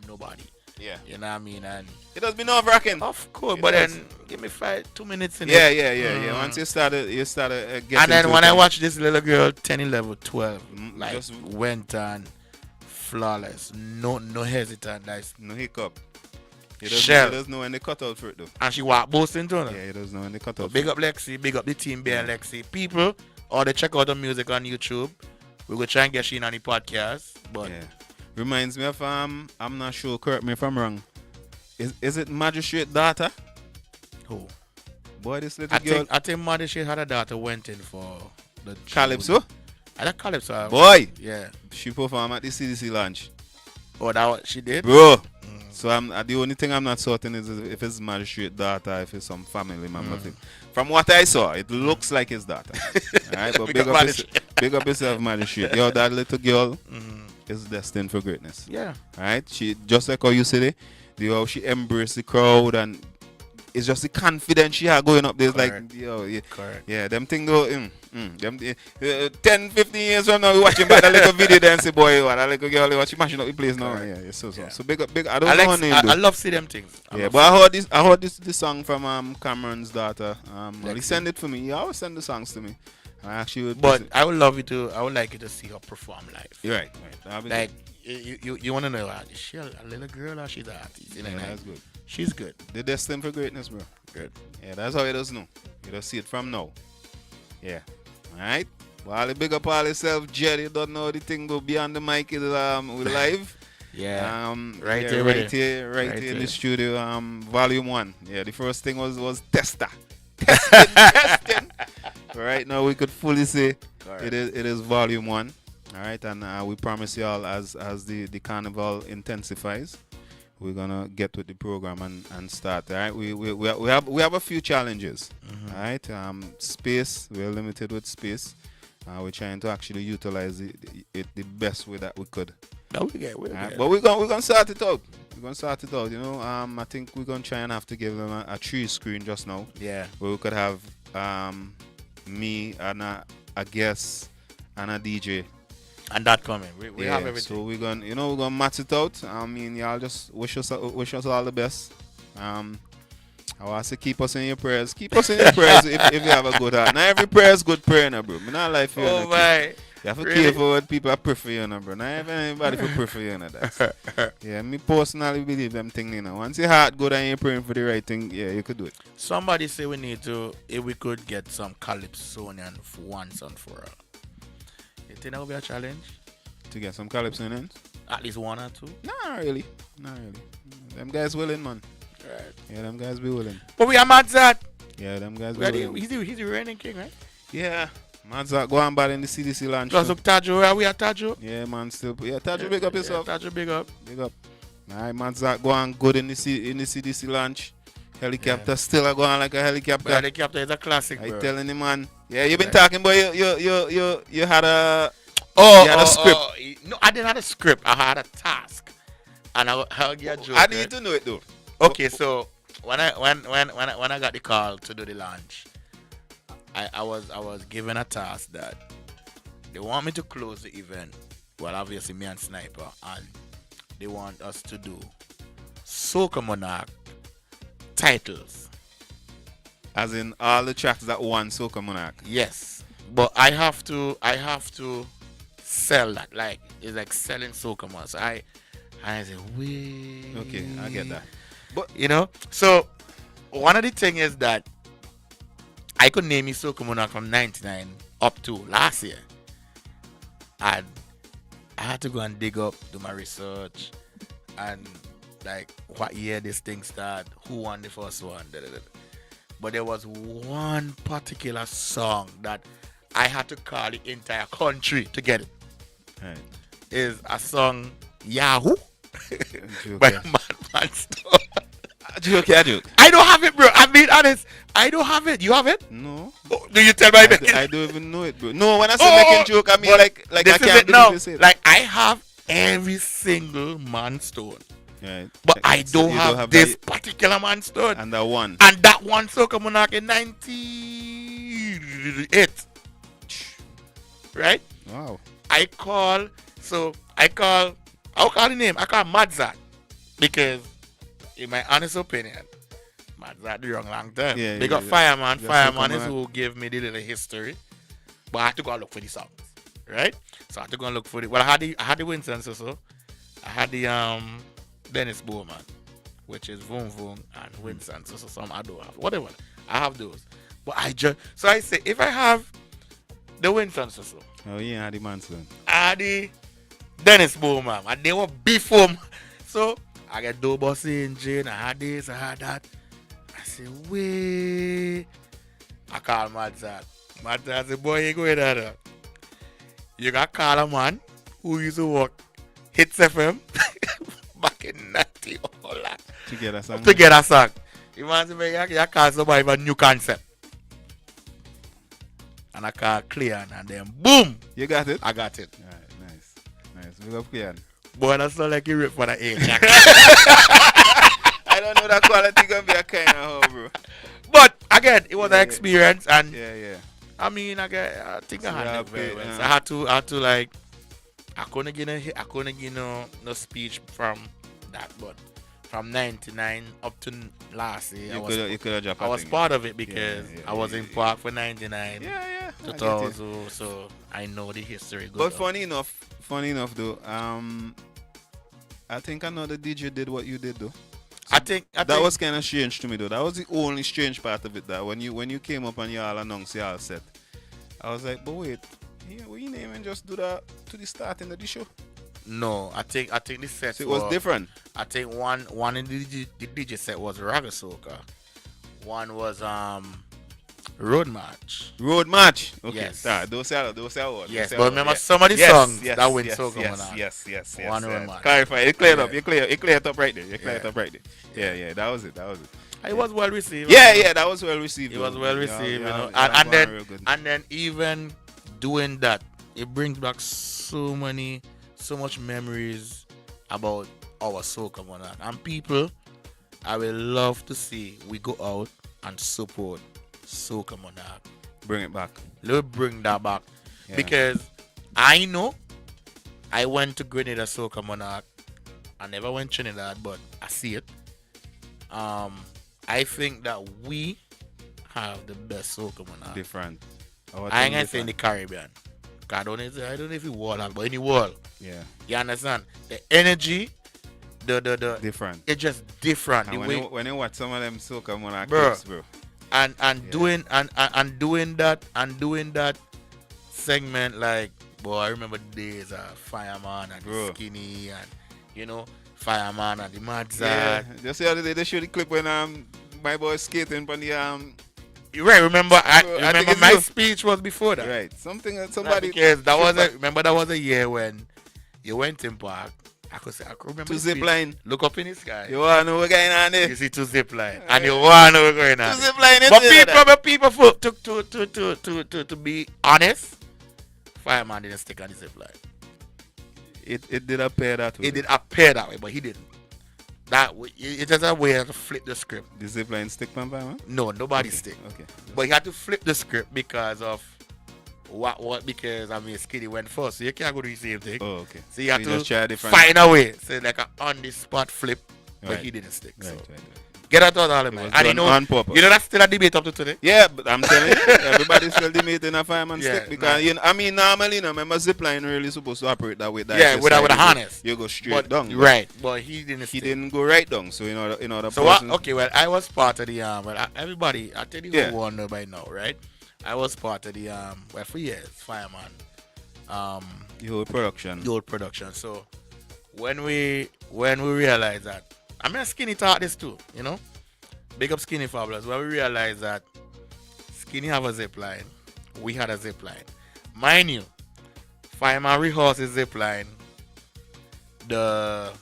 nobody. Yeah. You know what I mean? And it does be nerve-wracking. of course, but then give me 2 minutes in Yeah, it. yeah. Once you started getting. And then when I watch this little girl, 10, 11, 12, like just went on flawless, no hesitant, like no hiccup. He Shell. doesn't know when they cut out for it though. and she walk both into her. Yeah, he doesn't know when they cut out. Big up Lexi, big up the team behind Lexi. People, or they check out the music on YouTube. We will try and get she in on the podcast. But Yeah. Reminds me of I'm not sure, correct me if I'm wrong. Is it Magistrate Daughter? who? Boy, this little girl. I think Mother she had a daughter went in for the Calypso? I like Calypso. Boy! Yeah. She performed at the CDC launch. Oh, that what she did? Bro! So the only thing I'm not certain is if it's Magistrate Daughter, if it's some family member thing. From what I saw, it looks like his daughter. Alright, but big up yourself, Magistrate. Yo, that little girl is destined for greatness. Yeah. Right? She just like how you said it, how she embraced the crowd and it's just the confidence she had going up there. It's like, yo, yeah, Correct. yeah, them thing go, 10, 15 years from now, we watching back that little video there and say, boy, what, that little girl, what she mashing up the place now. Yeah, so. So big, I don't know her name. I love see them things. I heard this song from Cameron's daughter. He sent it for me. He always send the songs to me. I actually But I would like you to see her perform live. You're right. That'll be Like, you want to know, is she a little girl or she's an artist? good. Yeah, that's good. She's good. They're destined for greatness, bro. Good. Yeah, that's how it does know. You just see it from now. Yeah. Alright? Well, the big up all yourself, Jerry. You don't know the thing go beyond the mic is we live. Yeah. Right here in the studio. Volume 1. Yeah, the first thing was tester. Testing. Right now we could fully say it is volume 1. Alright, and we promise you all as the carnival intensifies, we're gonna get with the program and start. All right, we have a few challenges. All right, space, we're limited with space. We're trying to actually utilize it the best way that we could. No, we get. Right, but we're gonna start it out. We're gonna start it out. You know, I think we're gonna try and have to give them a 3 screen just now. Yeah. Where we could have me and a guest and a DJ. And that coming. We have everything. So we're gonna match it out. I mean, y'all just wish us all the best. I want to keep us in your prayers. Keep us in your prayers if you have a good heart. Now every prayer is good prayer, now, bro. Me not like for you. Oh my. You have to care for what people are pray for you, now, bro. Not everybody for pray for you, now. That. Yeah, me personally believe them thing, you know. Once your heart good and you're praying for the right thing, yeah, you could do it. Somebody say we need to, if we could get some Calypsonian for once and for all. You think that would be a challenge? To get some Calypsonians? At least 1 or 2? Not really. Them guys willing, man. Right. Yeah, them guys be willing. But we are mad that. Yeah, them guys be willing. He's the reigning king, right? Yeah. Man's go on bad in the CDC launch. Plus up Tajo, are we at Tajo? Yeah, man, still. Yeah, Tajo, big up yourself. Tajo, big up. Big up. Alright, man's go on good in the CDC launch. Helicopter still go on like a helicopter. But helicopter is a classic, I bro. telling the man. Yeah, you been talking, but you had a script. No, I didn't have a script. I had a task, and I'll get a joke. I need to know it though. Okay, so when I got the call to do the launch, I was given a task that they want me to close the event. Well, obviously me and Sniper, and they want us to do Soca Monarch titles. As in all the tracks that won Soca Monarch. Yes, but I have to sell that. Like it's like selling Soca Monarch. So I say, wait. Okay, I get that. But so one of the things is that I could name you Soca Monarch from 99 up to last year. And I had to go and dig up, do my research, and like what year this thing started, who won the first one. But there was one particular song that I had to call the entire country to get it. Right. Is a song Yahoo Joke, by yeah. Man Stone. Joke. I don't have it, bro. I'm being honest. I don't have it. You have it? No. Oh, do you tell my I don't even know it, bro. No, when I say making joke, I mean like I this is can't it now. believe you say Like I have every single Man Stone. Right. But I So don't you have this particular Man Stone. And that one. And that one Soca Monarch in 98. Right? Wow. I'll call the name. I call Madzat. Because in my honest opinion, Madzat the wrong long time. Yeah, They got yeah. Fireman. Just Fireman Soca is Monarch. who gave me the little history. But I had to go and look for the songs. Right? So I had to go and look for it. Well, I had the Winston so. I had the Dennis Bowman, which is Voom Voom and Winston so some I don't have. Whatever. I have those. But I say if I have the Winston so. Oh yeah, the man son. I had the Dennis Bowman, and they were before me. So I get Dobos Engine, I had this, I had that. I say, wait. I call Madzat. Madzat say, boy, you going there. You got to call a man who used to work Hits FM back in 90 all that. To get a song. To get a song. You want to make you call somebody with a new concept. And I call Clean, and then boom. You got it? I got it. Alright, nice. Big up Kian. Boy, that's not like you rip for the age. I don't know that quality gonna be a kind of hoe, bro. But again, it was an experience, and Yeah. I mean, I think So I handled you it very have well. it, So I had to like, I couldn't give no speech from that, but from 99 up to last year, You could have dropped I was part of it because Yeah, I was in park for 99. Yeah. get 2000, so I know the history good. But funny enough though, I think another DJ did what you did though. I think That was kind of strange to me though. That was the only strange part of it. That when you came up and you all announced your all set, I was like, but wait, we name and just do that to the starting of the show. No, I think the set So it was different. I think one in the DJ set was Raga Soca. One was Road March. Road March. Okay. Yes. Those are what. Yes, those but are remember what. some of the songs that went Soca yes, went on. yes. One Road March. Clarify. It cleared up. Yeah. You clear it up right there. You clear it Yeah. up right there. Yeah. That was it. It was well received. Yeah. That was well received. It was well received, you know. Yeah, And then even doing that, it brings back so much memories about our soca monarch. And people, I will love to see we go out and support soca monarch. bring it back. Let's bring that back. Yeah. Because I know I went to Grenada Soca Monarch. I never went Trinidad, but I see it. I think that we have the best soca monarch. Different. I ain't gonna say in the Caribbean. I don't know if you world, but any world. Yeah. You understand? The energy, the Different. it's just different. And The when, way you, when you watch some of them soca monarch Bro. clips, bro. and Yeah. doing that segment, like, boy, I remember the days of Fireman and Bro. the Skinny and Fireman and the Mad Yeah. Zad. Just the other day they showed the clip when my boy skating on the You right? Remember, I think remember it's my you. speech was before that. right. Something Somebody, somebody because that was should remember that was a year when you went in park. I could remember to the zip speech. line. Look up in the sky. You wanna know what's going on there? You see two zip line, and you want to know what's going on. To zip line But into people, to be honest, Fireman didn't stick on the zip line. it did appear that way. It did appear that way, but he didn't. It is a way to flip the script. The zip line stick man, man? No, nobody stick. Okay. But he had to flip the script because of what? Because I mean, Skinny went first, so you can't go do the same thing. Oh, okay. So you have You just try to different- find a way. So like an on the spot flip, but Right. he didn't stick. Right, So right. get out of all of It was man. And done on purpose. you know that's still a debate up to today. Yeah, but I'm telling you, everybody's still debating a fireman Yeah, stick because I mean normally, remember zip line really supposed to operate that way. That Yeah, is with a side, harness. You go straight But, down. but right, but he didn't. He stick. didn't go right down. So the So what? person. Okay, well, I was part of the everybody. I tell you Yeah. who won by now, right? I was part of the for years, Fireman, The whole production. the old production. So when we realized that, I mean, Skinny taught this too, you know. Big up Skinny Fabulous. When we realized that Skinny have a zip line, we had a zip line. Mind you, Fireman rehearsed his zip line the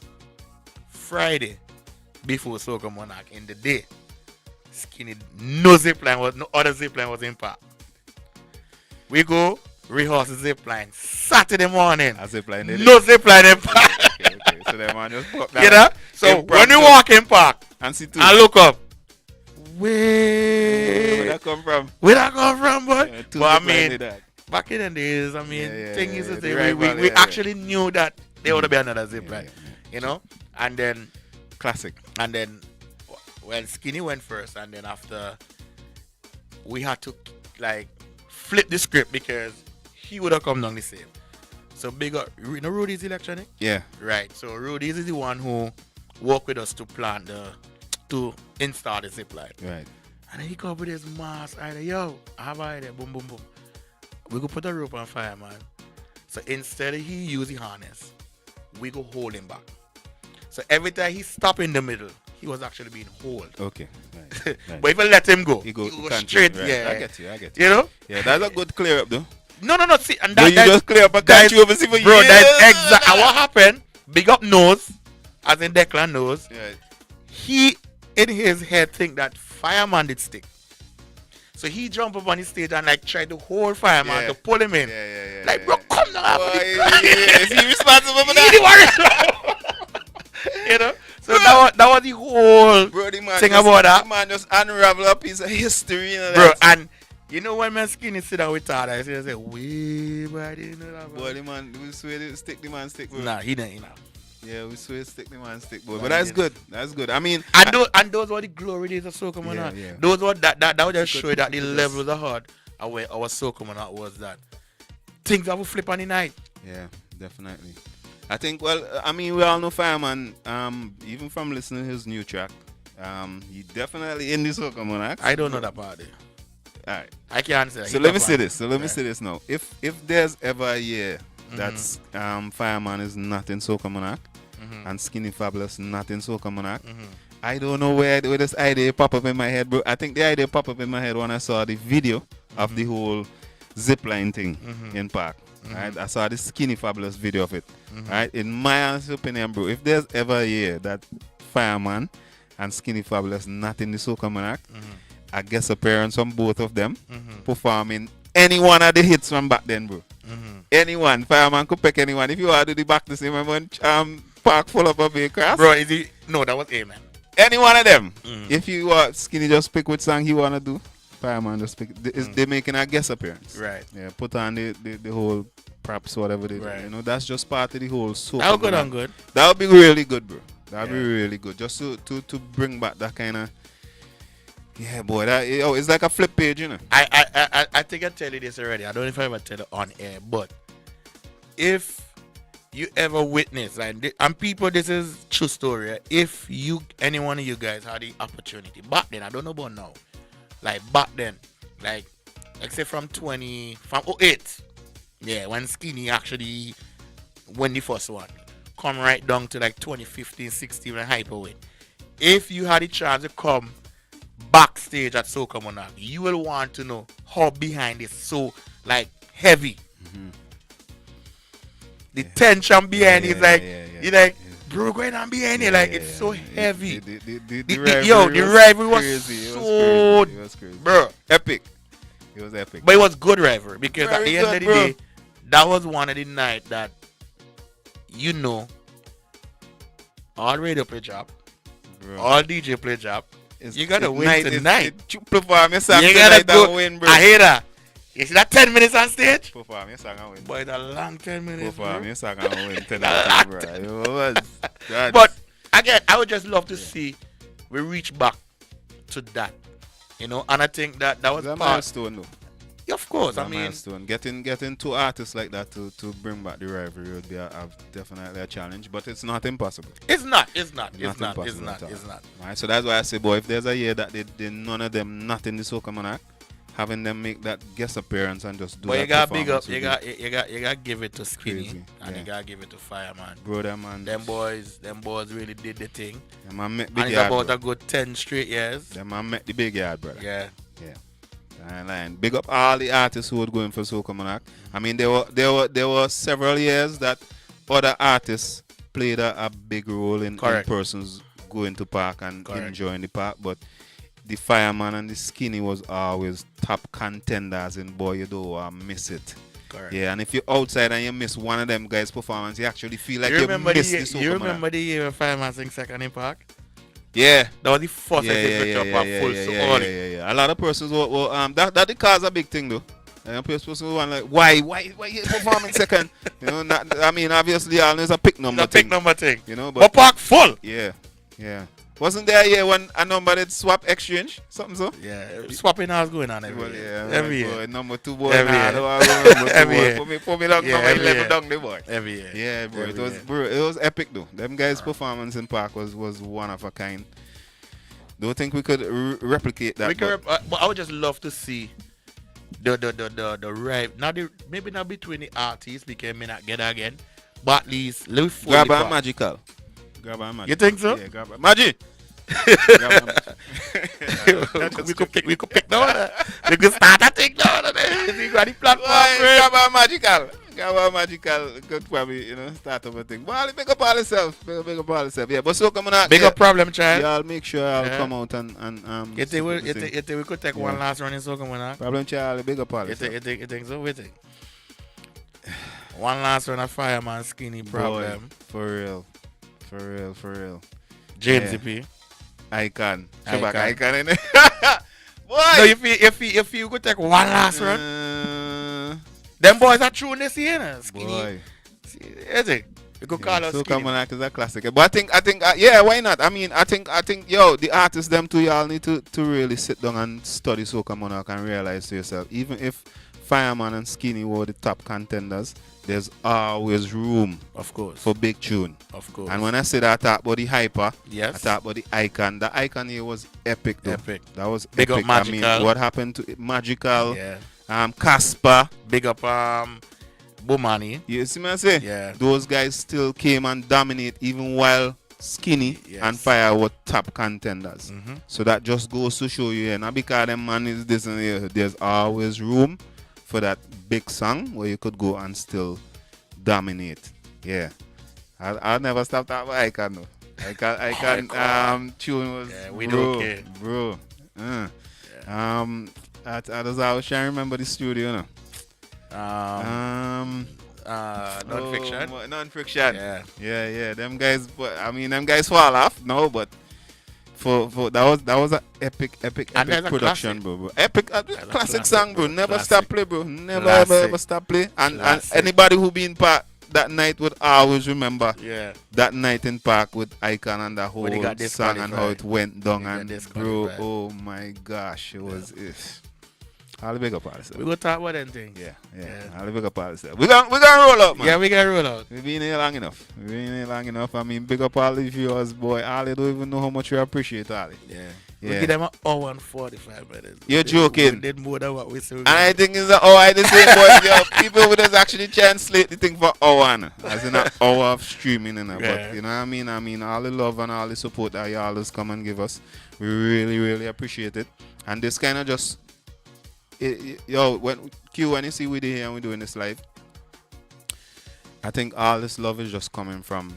Friday before Soca Monarch in the day. Skinny, no other zip line was in park. We go rehearse the zip line Saturday morning. A zip line. No zip line in park. Okay. So that man just pop that You know? So when we walk in park and see two. and look up, Where where that come from? that come from, boy? Yeah, two But I zip line mean, did that. back in the days, I mean, Yeah, thing is yeah, to the say, we rival, yeah, actually knew that there would be another zip line, yeah. you know? And then Classic. when Skinny went first, and then after, we had to like flip the script because he would have come down the same. So big up, you know, Rudy's electronic, Yeah. right? So Rudy's is the one who worked with us to plan to install the zip line. Right. And then he come up with his mask idea. Yo, I have an idea. Boom, boom, boom. We go put a rope on fire, man. So instead of he use the harness, we go hold him back. So every time he stop in the middle, he was actually being held. Okay. Right. But if I let him go, He go straight. right. Yeah, I get you. You know? Yeah, that's a good clear up though. No. See, and But you just clear up a that country over see for bro, years. that's exactly what happened. Big up nose, as in Declan knows. Right. He in his head think that Fireman did stick. So he jump up on the stage and like try to hold Fireman Yeah. to pull him in. Yeah. Like, bro, come down. Boy, is he responsible for He that? the warrior. You know? So that was the whole Bro, the man thing just, about that. The man just unravel a piece of history. You know, Bro, that. and you know when man Skinny sit down with Tada, I say, wait, bro, I didn't know that, bro. Boy, the man, we swear to stick the man stick, bro. Nah, he didn't, you know. Yeah, we swear to stick the man stick, boy. Nah, But that's yeah. good. That's good. I mean, And those were the glory days of Soca, man. Yeah. Those were that would just show you that the Because- levels are hard our soul coming out was that things that will flip on the night. Yeah, definitely. I think, well, I mean, we all know Fireman, even from listening to his new track, he definitely in this Soca Monarchs. I don't know that part there. All right. I can't say. So let me say this. Let me say this now. If there's ever a year that's Fireman is not in Soca Monarch and Skinny Fabulous not in Soca Monarch, I don't know where this idea pop up in my head, bro. I think the idea pop up in my head when I saw the video of the whole zipline thing in Park. Right? I saw the Skinny Fabulous video of it. Right? In my honest opinion, bro, if there's ever a year that Fireman and Skinny Fabulous not in the Soca Monarch, I guess appearance from both of them performing any one of the hits from back then, bro. Anyone, Fireman could pick anyone. If you want to do the back to same when Park full up of vehicles. Bro, is he? No, that was Amen. Any one of them. If you Skinny just pick which song he wanna do, Fireman just pick. They're making a guest appearance. Right. Yeah, put on the whole props, whatever they do. Right. You know, that's just part of the whole soap. That would good and good. That would be really good, bro. That would be really good. Just to bring back that kind of. Yeah, boy. It's like a flip page, you know. I think I tell you this already. I don't know if I ever tell it on air, but if you ever witness, and people, this is true story. If any one of you guys had the opportunity back then, I don't know about now, like back then, like say from 08, yeah, when Skinny actually won the first one, come right down to like 2015, 16 when Hyperweight. If you had the chance to come backstage at Soca Monarch, you will want to know how behind is so like heavy. The tension behind it is like, you're like, bro, going on behind it, like it's so heavy. The rivalry was crazy. so, It was crazy. bro, Epic. It was epic. but it was good rivalry because at Very the end good, of the bro. day, that was one of the night that, you know, all radio play job, Bro. all DJ play job. You gotta win night, tonight. You perform your song You gotta tonight and go. win, bro. I hear that. You see that 10 minutes on stage? Perform your song and win. Boy, it's a long 10 minutes. Perform Bro. your song and win tonight, bro. It was. That's- But again, I would just love to see we reach back to that, you know. And I think that was it's a part. milestone, though. Of course, It's a I mean, milestone. Getting two artists like that to bring back the rivalry would be definitely a challenge, but it's not impossible. it's not. It's not. Impossible It's not. at all. It's not. Right, so that's why I say, boy, if there's a year that they none of them not in the Soca Monarch, having them make that guest appearance and just do But that you gotta big up. performance You gotta give it to Skinny, Crazy, and yeah. you gotta give it to Fireman. brother, man. Them boys really did the thing, Them man met and big it's yard, about bro. a good 10 straight years. Them man met the big yard, brother. Yeah. And big up all the artists who would go in for Soca Monarch. I mean, there were several years that other artists played a big role in persons going to park and enjoying the park, but the Fireman and the Skinny was always top contenders, and boy, you don't want to miss it. Correct. Yeah, and if you're outside and you miss one of them guys' performance, you actually feel like you remember missed the the Soca you Monarch. remember the year when Fireman sang second in Park? Yeah. That was the first I think up a full yeah. A lot of persons were that the cause a big thing though. And persons were like, why you performing second? You know, I mean, obviously, there's a pick number thing. You know, but Park full. Yeah. Wasn't there a year when a number did swap exchange? Something so? Yeah, swapping hours going on every Well, year. yeah, Every boy, year. number 2 boy. Every nah, year. no, I go number 2 Every boy. year. Put me down, Yeah, number every 11 year. down the boy. Every year. Yeah, bro. Every year. It was epic though. Them guys' performance in Park was one of a kind. Don't think we could replicate that. But I would just love to see the right. Maybe not between the artists because may not get again, but at least let's fully Grab and part. magical. Grab and magical. You think so? Yeah, grab and magic. Grab and we could pick down. We could start a thing down. We got the platform. Grab and magical. Grab and magical could probably, start up a thing. But pick up all yourself. Big up all yourself. Yeah, but so coming out. Big up problem, child. Y'all make sure I'll come out and You think we could take one last run in Soca Monarch? Problem child, big up all You yourself. think so? We think. One last run of Fireman Skinny problem. Boy, for real. James Yeah. P. Icon. Icon. Shabak Icon in it. Boy! No, if you could take one last run, them boys are true in this year. Skinny. Boy. You think? We could call us Soca skinny. Monarch is a classic. But I think, yeah, why not? I mean, I think, yo, the artists them too, y'all need to really sit down and study Soca Monarch and realize to yourself, even if Fireman and Skinny were the top contenders, there's always room Of course. for big tune. Of course. And when I said I talk about the hyper, Yes. I talk about the icon. The icon here was epic, though. Epic. That was Big up epic. I mean, Magical. what happened to it? Magical, Yeah. Casper. Big up Bumani. You see me I say? Yeah. Those guys still came and dominate even while Skinny Yes. and Fire were top contenders. Mhm. So that just goes to show you, and because them man is this and here, there's always room for that big song where you could go and still dominate. Yeah. I'll never stop that but Icon though. Icon tune was Yeah, we bro, don't care. bro. I was trying to remember the studio now. Non-fiction. Non-fiction. Yeah. Yeah. Them guys, but I mean, them guys fall off. No, but for that was an epic And there's a production, classic. bro. Epic, classic, classic song, bro. Never Classic. stop play, bro. Never Classic. ever stop play. And Classic. anybody who been part that night would always remember Yeah. that night in park with Icon and the whole When he got song and how disqualified. it went down. He got And bro, disqualified. oh my gosh, it was. I'll big up all this. We go talk about them things. Yeah. Yeah. I'll big up all this. We gonna roll up, man. Yeah, we can roll out. We've been here long enough. I mean, big up all the viewers, boy. Ali don't even know how much we appreciate Ali. Yeah. Yeah. We give them an hour and 45 minutes. You're We joking. did more than what we said. And I think it's I the same, boy. Yo, people would just actually translate the thing for hour, no? As in an hour of streaming, you know. Yeah. But you know what I mean? I mean, all the love and all the support that you always come and give us, we really, really appreciate it. And this kind of just, when you see we here and we're doing this live, I think all this love is just coming from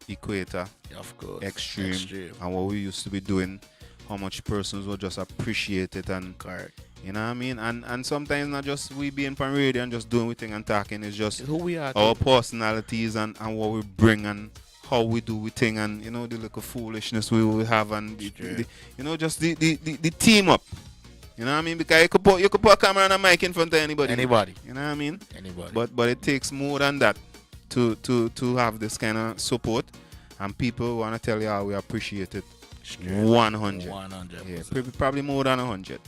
Equator, Of course. Extreme, and what we used to be doing, how much persons will just appreciate it, and Correct. you know what I mean? And sometimes not just we being on radio and just doing we thing and talking, it's just It's who we are. our too. personalities and what we bring and how we do we thing, and you know the little foolishness we will have, and you know, just the team up. You know what I mean? Because you could put a camera and a mic in front of anybody. Anybody. You know what I mean? Anybody. But it takes more than that to have this kind of support, and people want to tell you how we appreciate it. 100. 100. Yeah, probably more than 100.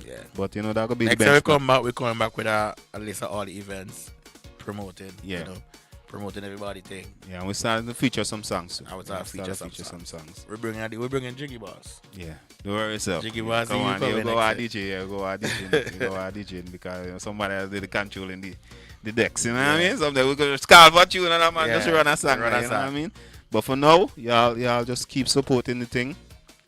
Yeah. But you know that could be Next the time best. we come back, we're coming back with a list of all the events promoting. Yeah. You know, promoting everybody thing. Yeah, and we started to feature some songs. I was starting to feature some songs. We're bringing Jiggy Boss. Yeah, don't worry yourself. Jiggy Boss, Come you on, coming you go next DJ, you go DJing, you go DJing, because you know, somebody else did the controlling the decks. You know what I mean? Someday we could just call for tune and that man just run a song. Run a You know what I song. mean? But for now, y'all just keep supporting the thing.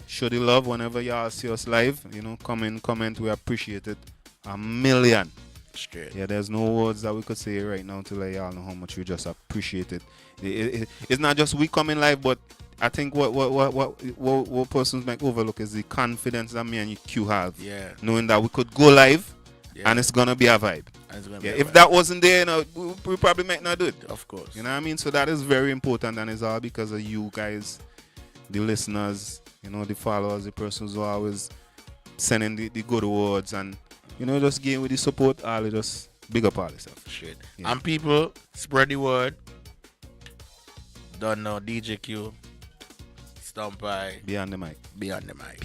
Show the love whenever y'all see us live. You know, comment. We appreciate it a million. Straight. Yeah, there's no words that we could say right now to let y'all know how much we just appreciate it. It's not just we coming live, but I think what persons might overlook is the confidence that me and you Q have. Yeah. Knowing that we could go live Yeah. and it's gonna be a vibe. And it's gonna be Yeah, a if vibe. that wasn't there, you know, we probably might not do it. Of course. You know what I mean? So that is very important, and it's all because of you guys, the listeners, you know, the followers, the persons who are always sending the good words, and you know, just giving with the support. All just big up all this stuff. Shit. Yeah. And people, spread the word. Don't know DJ Q. STUMPI. Beyond the mic. Beyond the mic.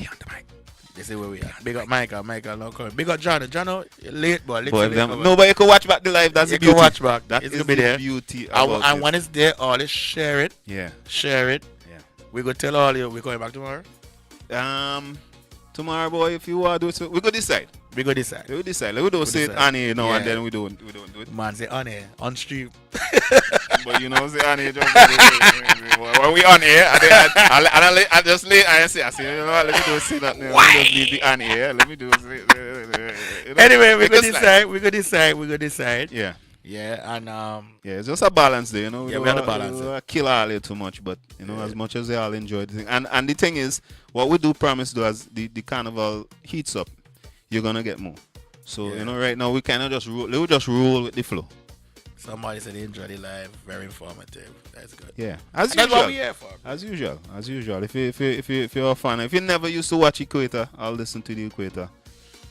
This is where we are. Big up Michael not coming. Big up Jono, late boy. Boy, Literally them, nobody you can watch back the live. That's you the beauty. can watch back. That It's is gonna be the there. beauty And, about and it. when it's there, always share it. Yeah. Share it. Yeah. We go tell all you we're coming back tomorrow. Tomorrow, boy, if you want to do it, so we go decide. We go decide. We decide. We don't say it decide. on here now, and Yeah. then we don't do it. Man say on air, on stream. But you know, say on here, just when we on here, I just lay and say, you know what, let me do say that. Let me just leave the on here. Let me do it. Anyway, we go just like- decide. We go decide. Yeah. Yeah, and Yeah, it's just a balance there, you know. Yeah, we have to balance it. don't kill all it too much, but you know, as much as they all enjoy the thing. And the thing is, what we do promise though, as the carnival heats up, you're gonna get more. So you know, right now we kind of just roll with the flow. somebody said they enjoy the live, very informative. That's good. Yeah, as And that's usual. what we here for. As usual. If you're a fan, if you never used to watch Equator or listen to the Equator,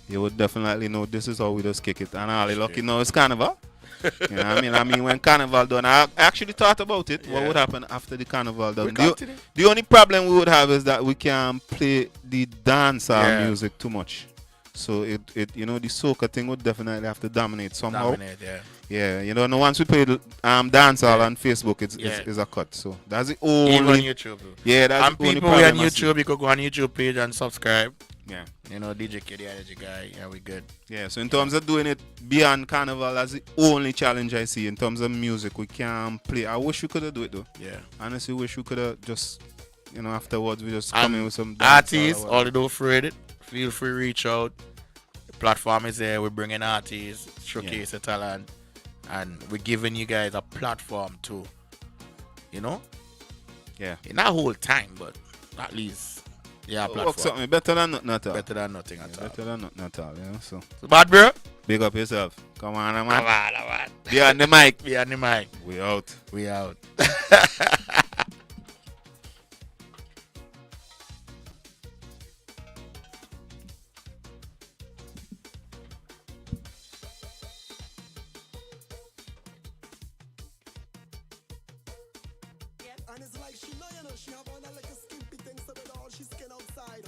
you would definitely know this is how we just kick it. And all lucky now it's carnival. You know what I mean? I mean, when Carnival done, I actually thought about it. What Yeah. would happen after the Carnival done? We continue. The only problem we would have is that we can't play the dancehall Yeah. music too much. So it the soca thing would definitely have to dominate somehow. Dominate, yeah. Yeah, no, once we play the dancehall Yeah. on Facebook, it's Yeah. a cut. So that's the Even on only. YouTube. Bro. Yeah, that's And the only people who are on problem I see. YouTube, you could go on YouTube page and subscribe. Yeah. DJ Kid, the energy guy. Yeah, we good. Yeah, so in terms of doing it beyond Carnival, that's the only challenge I see in terms of music. We can't play. I wish we could have do it though. Yeah. Honestly, wish we could have just, afterwards we just And come in with some artists, dancehall or all whatever. the afraid it. Feel free reach out. The platform is there. We're bringing artists, showcase the talent, and we're giving you guys a platform too. Yeah. In that whole time, but at least Work platform. something better than nothing at all. Better than nothing at all. Better than nothing at all, So So bad, bro. big up yourself. Come on, man. Come on. Be on the mic. Be on the mic. We out. We out. And it's like she know, she have on a like a skimpy thing, so with all she skin outside.